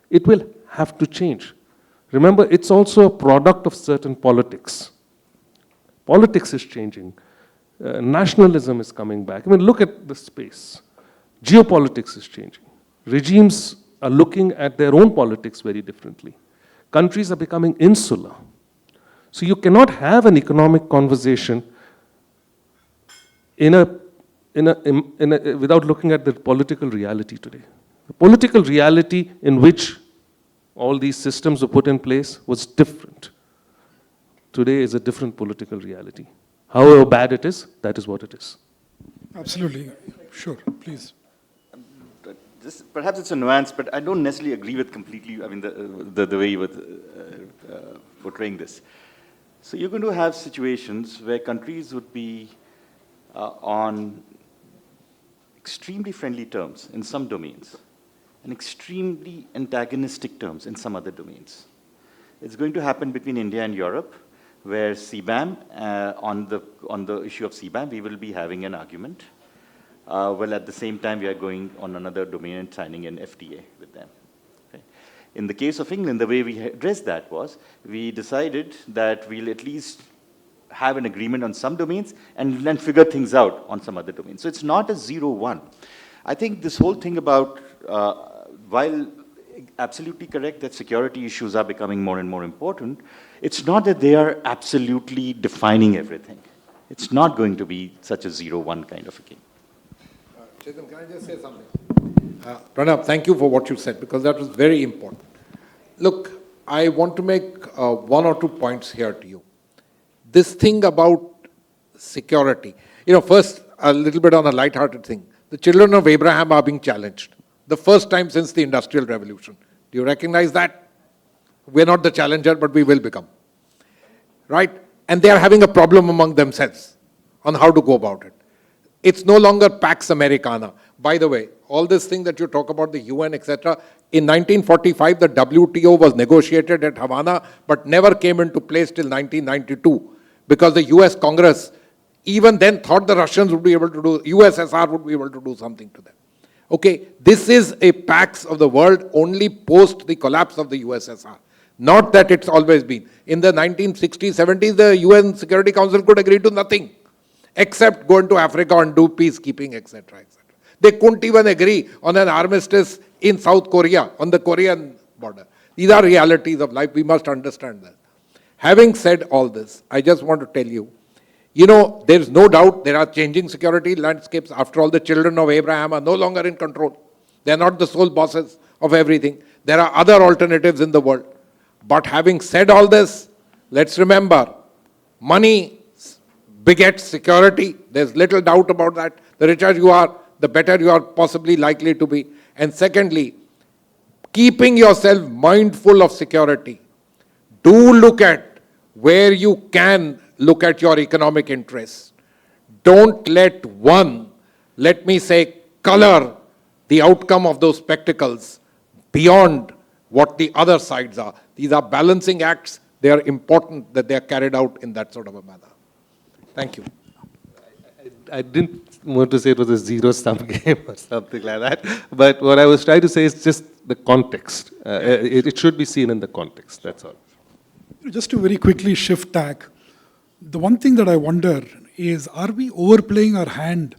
It will have to change. Remember, it's also a product of certain politics. Politics is changing. Nationalism is coming back. I mean, look at the space. Geopolitics is changing. Regimes are looking at their own politics very differently. Countries are becoming insular. So you cannot have an economic conversation without looking at the political reality today. The political reality in which all these systems were put in place was different. Today is a different political reality. However bad it is, that is what it is. Absolutely. Sure, please. Perhaps it's a nuance, but I don't necessarily agree with completely, I mean, the way you were portraying this. So you're going to have situations where countries would be on extremely friendly terms in some domains and extremely antagonistic terms in some other domains. It's going to happen between India and Europe, where CBAM, on the issue of CBAM, we will be having an argument. Well, at the same time, we are going on another domain and signing an FTA with them. Okay. In the case of England, the way we addressed that was, we decided that we'll at least have an agreement on some domains and then figure things out on some other domains. So it's not a 0-1. I think this whole thing about, while absolutely correct that security issues are becoming more and more important, it's not that they are absolutely defining everything. It's not going to be such a 0-1 kind of a game. Chetan, can I just say something? Pranab, thank you for what you said, because that was very important. Look, I want to make 1 or 2 points here to you. This thing about security, first, a little bit on a light-hearted thing. The children of Abraham are being challenged. The first time since the Industrial Revolution. Do you recognize that? We're not the challenger, but we will become. Right? And they are having a problem among themselves on how to go about it. It's no longer Pax Americana. By the way, all this thing that you talk about, the UN, etc., in 1945, the WTO was negotiated at Havana, but never came into place till 1992, because the US Congress even then thought the Russians would be able to do, USSR would be able to do something to them. Okay, this is a Pax of the world only post the collapse of the USSR. Not that it's always been. In the 1960s, 70s, the UN Security Council could agree to nothing, except go into Africa and do peacekeeping, etc., etc. They couldn't even agree on an armistice in South Korea, on the Korean border. These are realities of life. We must understand that. Having said all this, I just want to tell you, you know, there is no doubt there are changing security landscapes. After all, the children of Abraham are no longer in control. They are not the sole bosses of everything. There are other alternatives in the world. But having said all this, let's remember, money begets security. There's little doubt about that. The richer you are, the better you are possibly likely to be. And secondly, keeping yourself mindful of security. Do look at where you can look at your economic interests. Don't let one, let me say, color the outcome of those spectacles beyond what the other sides are. These are balancing acts. They are important that they are carried out in that sort of a manner. Thank you. I didn't want to say it was a zero-sum game or something like that, but what I was trying to say is just the context. It should be seen in the context, that's all. Just to very quickly shift tack, the one thing that I wonder is, are we overplaying our hand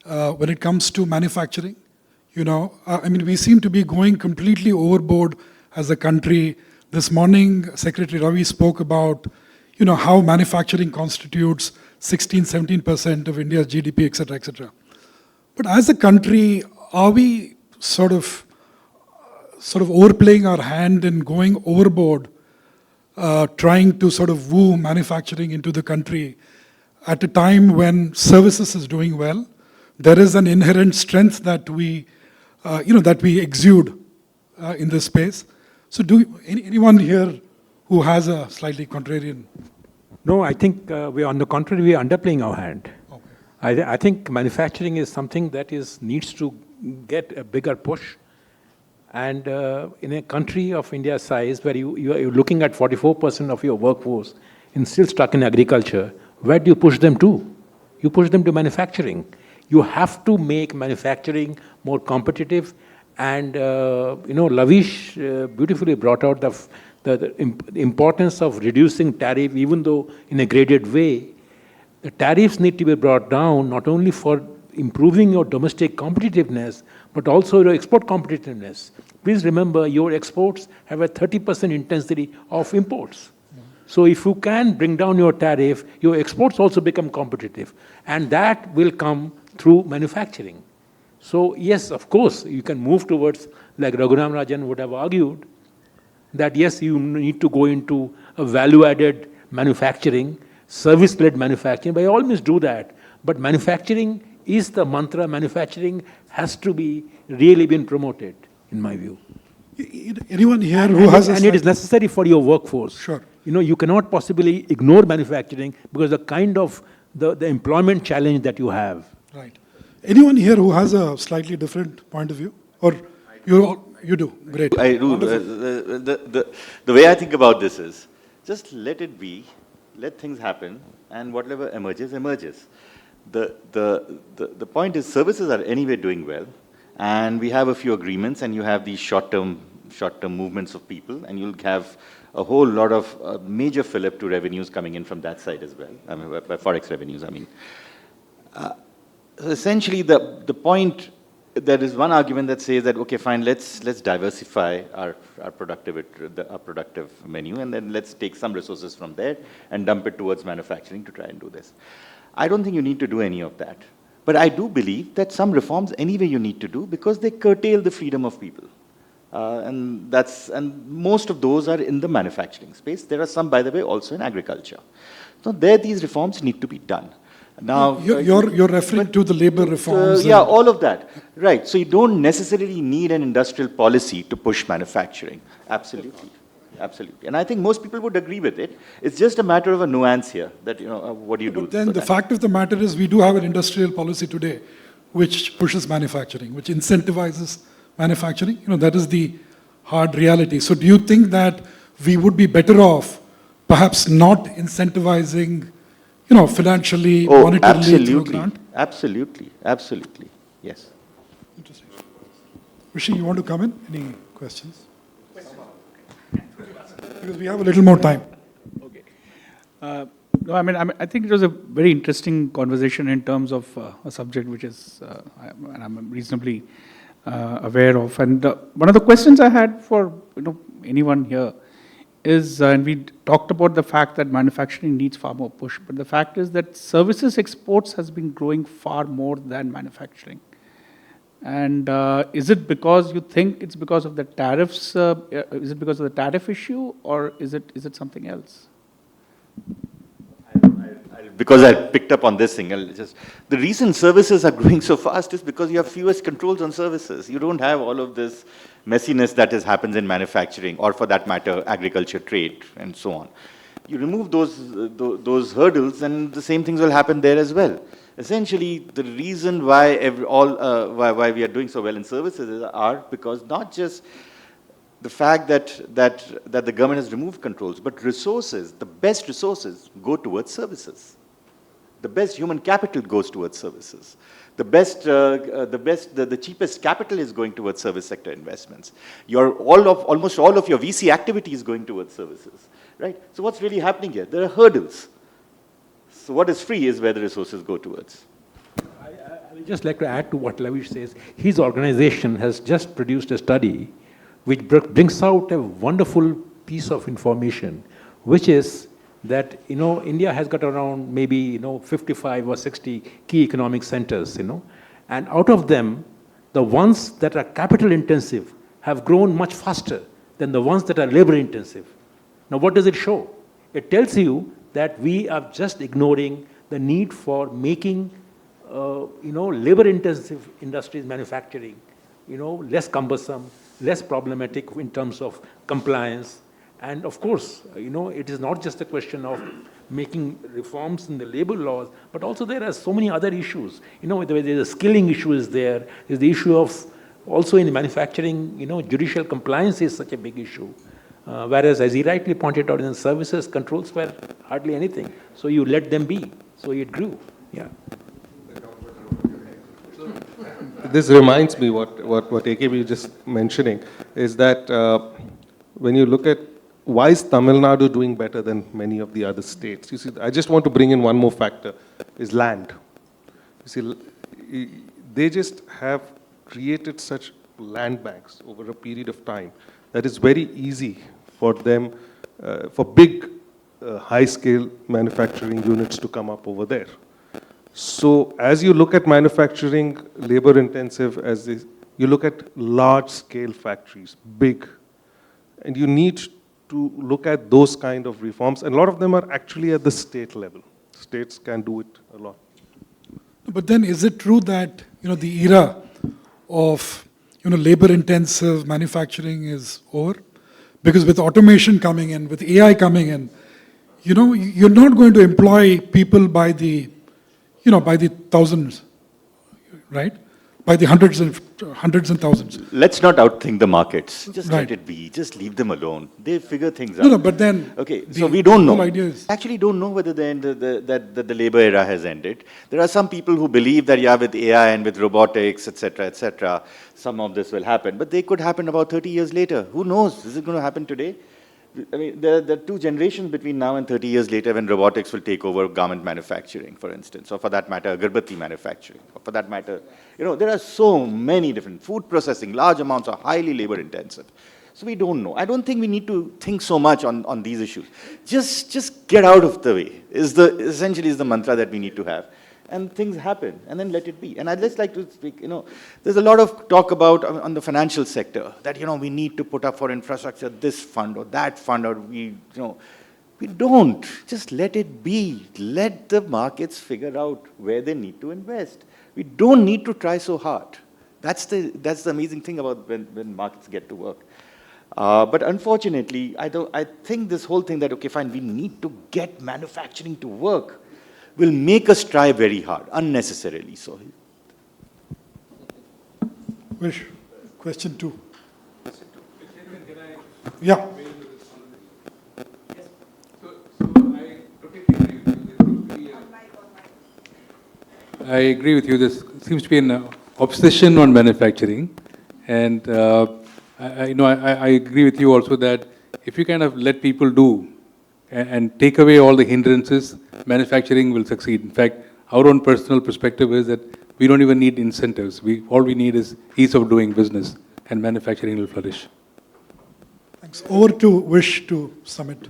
when it comes to manufacturing? You know, I mean, we seem to be going completely overboard as a country. This morning, Secretary Ravi spoke about, you know, how manufacturing constitutes 16-17% of India's GDP, etc., etc. But as a country, are we sort of overplaying our hand and going overboard, trying to sort of woo manufacturing into the country at a time when services is doing well? There is an inherent strength that we, that we exude in this space. So, anyone here who has a slightly contrarian? No, I think on the contrary, we are underplaying our hand. Okay. I think manufacturing is something that needs to get a bigger push. And in a country of India's size, where you're looking at 44% of your workforce and still stuck in agriculture, where do you push them to? You push them to manufacturing. You have to make manufacturing more competitive. And, Laveesh beautifully brought out the importance of reducing tariff, even though in a graded way. The tariffs need to be brought down, not only for improving your domestic competitiveness, but also your export competitiveness. Please remember, your exports have a 30% intensity of imports. So if you can bring down your tariff, your exports also become competitive. And that will come through manufacturing. So yes, of course, you can move towards, like Raghuram Rajan would have argued, that yes, you need to go into a value-added manufacturing, service-led manufacturing. By all means do that. But manufacturing is the mantra. Manufacturing has to be really been promoted, in my view. Anyone here who has and it is necessary for your workforce. Sure. You cannot possibly ignore manufacturing because the kind of the employment challenge that you have. Right. Anyone here who has a slightly different point of view? Or you do? Great. I do. The way I think about this is, just let it be, let things happen, and whatever emerges, emerges. The point is, services are anyway doing well, and we have a few agreements, and you have these short-term movements of people, and you'll have a whole lot of major fillip to revenues coming in from that side as well. I mean, by forex revenues, I mean. Essentially, the point, there is one argument that says that, okay, fine, let's diversify our productive menu, and then let's take some resources from there and dump it towards manufacturing to try and do this. I don't think you need to do any of that. But I do believe that some reforms anyway you need to do because they curtail the freedom of people. And most of those are in the manufacturing space. There are some, by the way, also in agriculture. So these reforms need to be done. Now, you're referring to the labor reforms. Yeah, all of that. Right. So you don't necessarily need an industrial policy to push manufacturing. Absolutely. absolutely. And I think most people would agree with it. It's just a matter of a nuance here, that, what do you do? But then for the that? fact of the matter is we do have an industrial policy today which pushes manufacturing, which incentivizes manufacturing. That is the hard reality. So do you think that we would be better off perhaps not incentivizing, financially, Oh, monetarily through absolutely, grant? absolutely, yes. Interesting. Rishi, you want to come in? Any questions? Because we have a little more time. Okay. No, I think it was a very interesting conversation in terms of a subject which is, and I'm reasonably aware of. And one of the questions I had for anyone here is, and we talked about the fact that manufacturing needs far more push, but the fact is that services exports has been growing far more than manufacturing. And is it because you think it's because of the tariffs? Is it because of the tariff issue, or is it something else? Because I picked up on this thing, the reason services are growing so fast is because you have fewest controls on services. You don't have all of this messiness that happens in manufacturing, or for that matter, agriculture, trade, and so on. You remove those hurdles, and the same things will happen there as well. Essentially, the reason why why we are doing so well in services are because not just the fact that the government has removed controls, but resources, the best resources, go towards services. The best human capital goes towards services. The cheapest capital is going towards service sector investments. Almost all of your VC activity is going towards services, right? So what's really happening here? There are hurdles. So what is free is where the resources go towards. I would just like to add to what Laveesh says. His organization has just produced a study which brings out a wonderful piece of information, which is that, India has got around maybe, 55 or 60 key economic centers, and out of them, the ones that are capital intensive have grown much faster than the ones that are labor intensive. Now, what does it show? It tells you that we are just ignoring the need for making, labor intensive industries manufacturing, less cumbersome, less problematic in terms of compliance. And of course, it is not just a question of making reforms in the labor laws, but also there are so many other issues. There's a skilling issue is there. There's the issue of also in manufacturing, judicial compliance is such a big issue. Whereas, as he rightly pointed out, in the services, controls were hardly anything. So you let them be. So it grew. Yeah. This reminds me what AKB was just mentioning, is that when you look at why is Tamil Nadu doing better than many of the other states? You see, I just want to bring in one more factor, is land. You see, they just have created such land banks over a period of time that it's very easy for them, for big, high-scale manufacturing units to come up over there. So as you look at manufacturing, labor-intensive, you look at large-scale factories, big, and you need to look at those kind of reforms, and a lot of them are actually at the state level. States can do it a lot. But then is it true that, the era of, labor-intensive manufacturing is over? Because with automation coming in, with AI coming in, you're not going to employ people by the thousands, right? By the hundreds and thousands. Let's not outthink the markets. Just Right. let it be. Just leave them alone. They figure things out. No, but then Okay, the so we don't know. whole idea is- Actually don't know whether that the labor era has ended. There are some people who believe that, yeah, with AI and with robotics, etc., some of this will happen. But they could happen about 30 years later. Who knows? Is it going to happen today? I mean, there are 2 generations between now and 30 years later when robotics will take over garment manufacturing, for instance, or for that matter, agarbatti manufacturing, or for that matter, there are so many different food processing, large amounts are highly labor intensive. So we don't know. I don't think we need to think so much on these issues. Just get out of the way essentially is the mantra that we need to have. And things happen, and then let it be. And I'd just like to speak, there's a lot of talk about on the financial sector that, we need to put up for infrastructure this fund or that fund, or we don't. Just let it be. Let the markets figure out where they need to invest. We don't need to try so hard. That's the amazing thing about when markets get to work. But unfortunately, I think this whole thing that, okay, fine, we need to get manufacturing to work will make us try very hard, unnecessarily so. Vish, question 2. Yeah. I agree with you. There seems to be an obsession on manufacturing, and I agree with you also that if you kind of let people do and take away all the hindrances, manufacturing will succeed. In fact, our own personal perspective is that we don't even need incentives. All we need is ease of doing business, and manufacturing will flourish. Thanks. Over to Vish to submit.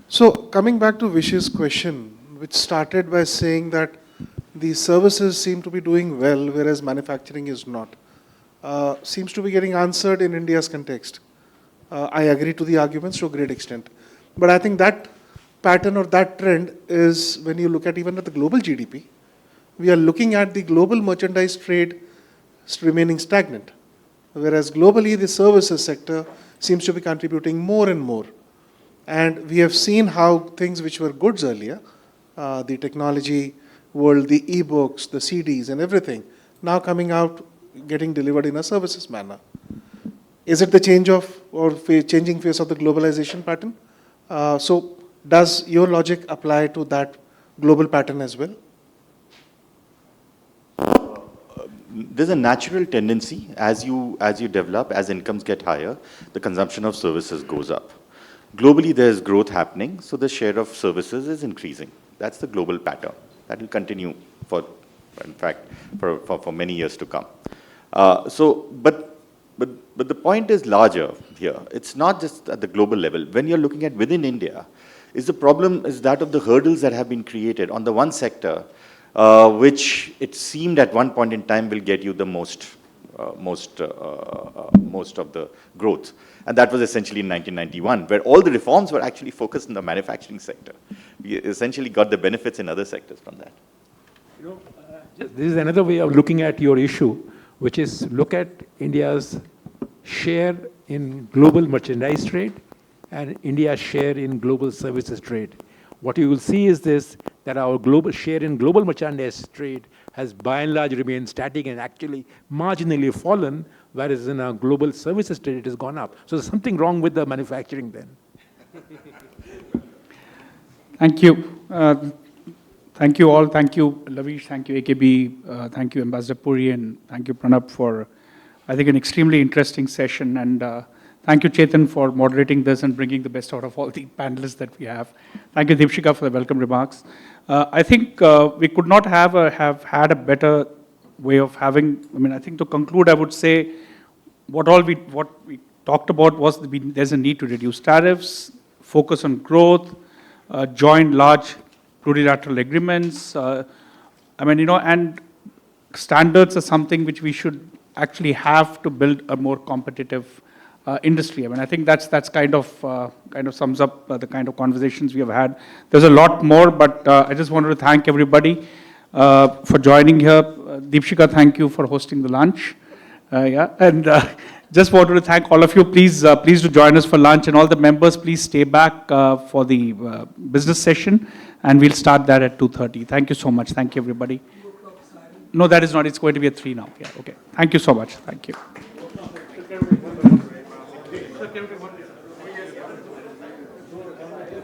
So coming back to Vish's question, which started by saying that the services seem to be doing well, whereas manufacturing is not, seems to be getting answered in India's context. I agree to the arguments to a great extent. But I think that pattern or that trend is when you look at even at the global GDP, we are looking at the global merchandise trade remaining stagnant, whereas globally the services sector seems to be contributing more and more. And we have seen how things which were goods earlier, the technology world, the e-books, the CDs and everything, now coming out, getting delivered in a services manner. Is it the change of or changing phase of the globalization pattern? So does your logic apply to that global pattern as well? There's a natural tendency as you develop, as incomes get higher, the consumption of services goes up. Globally, there's growth happening, so the share of services is increasing. That's the global pattern. That will continue for many years to come. But the point is larger here. It's not just at the global level. When you're looking at within India, the problem is that of the hurdles that have been created on the one sector, which it seemed at one point in time will get you the most of the growth. And that was essentially in 1991, where all the reforms were actually focused in the manufacturing sector. We essentially got the benefits in other sectors from that. This is another way of looking at your issue, which is look at India's share in global merchandise trade and India's share in global services trade. What you will see is this, that our global share in global merchandise trade has by and large remained static and actually marginally fallen, whereas in our global services trade it has gone up. So there's something wrong with the manufacturing then. Thank you. Thank you all. Thank you, Laveesh. Thank you, AKB. Thank you, Ambassador Puri. And thank you, Pranab, for, I think, an extremely interesting session. And thank you, Chetan, for moderating this and bringing the best out of all the panelists that we have. Thank you, Deepshika, for the welcome remarks. I think we could not have had a better way of having, I think to conclude, I would say what we talked about was there's a need to reduce tariffs, focus on growth, join large plurilateral agreements, and standards are something which we should actually have to build a more competitive industry. I think that's kind of sums up the kind of conversations we have had. There's a lot more, but I just wanted to thank everybody for joining here. Deepshika, thank you for hosting the lunch. And just wanted to thank all of you. Please do join us for lunch, and all the members, please stay back for the business session, and we'll start that at 2:30. Thank you so much. Thank you, everybody. No, that is not. It's going to be at 3 now. Yeah, okay. Thank you so much. Thank you.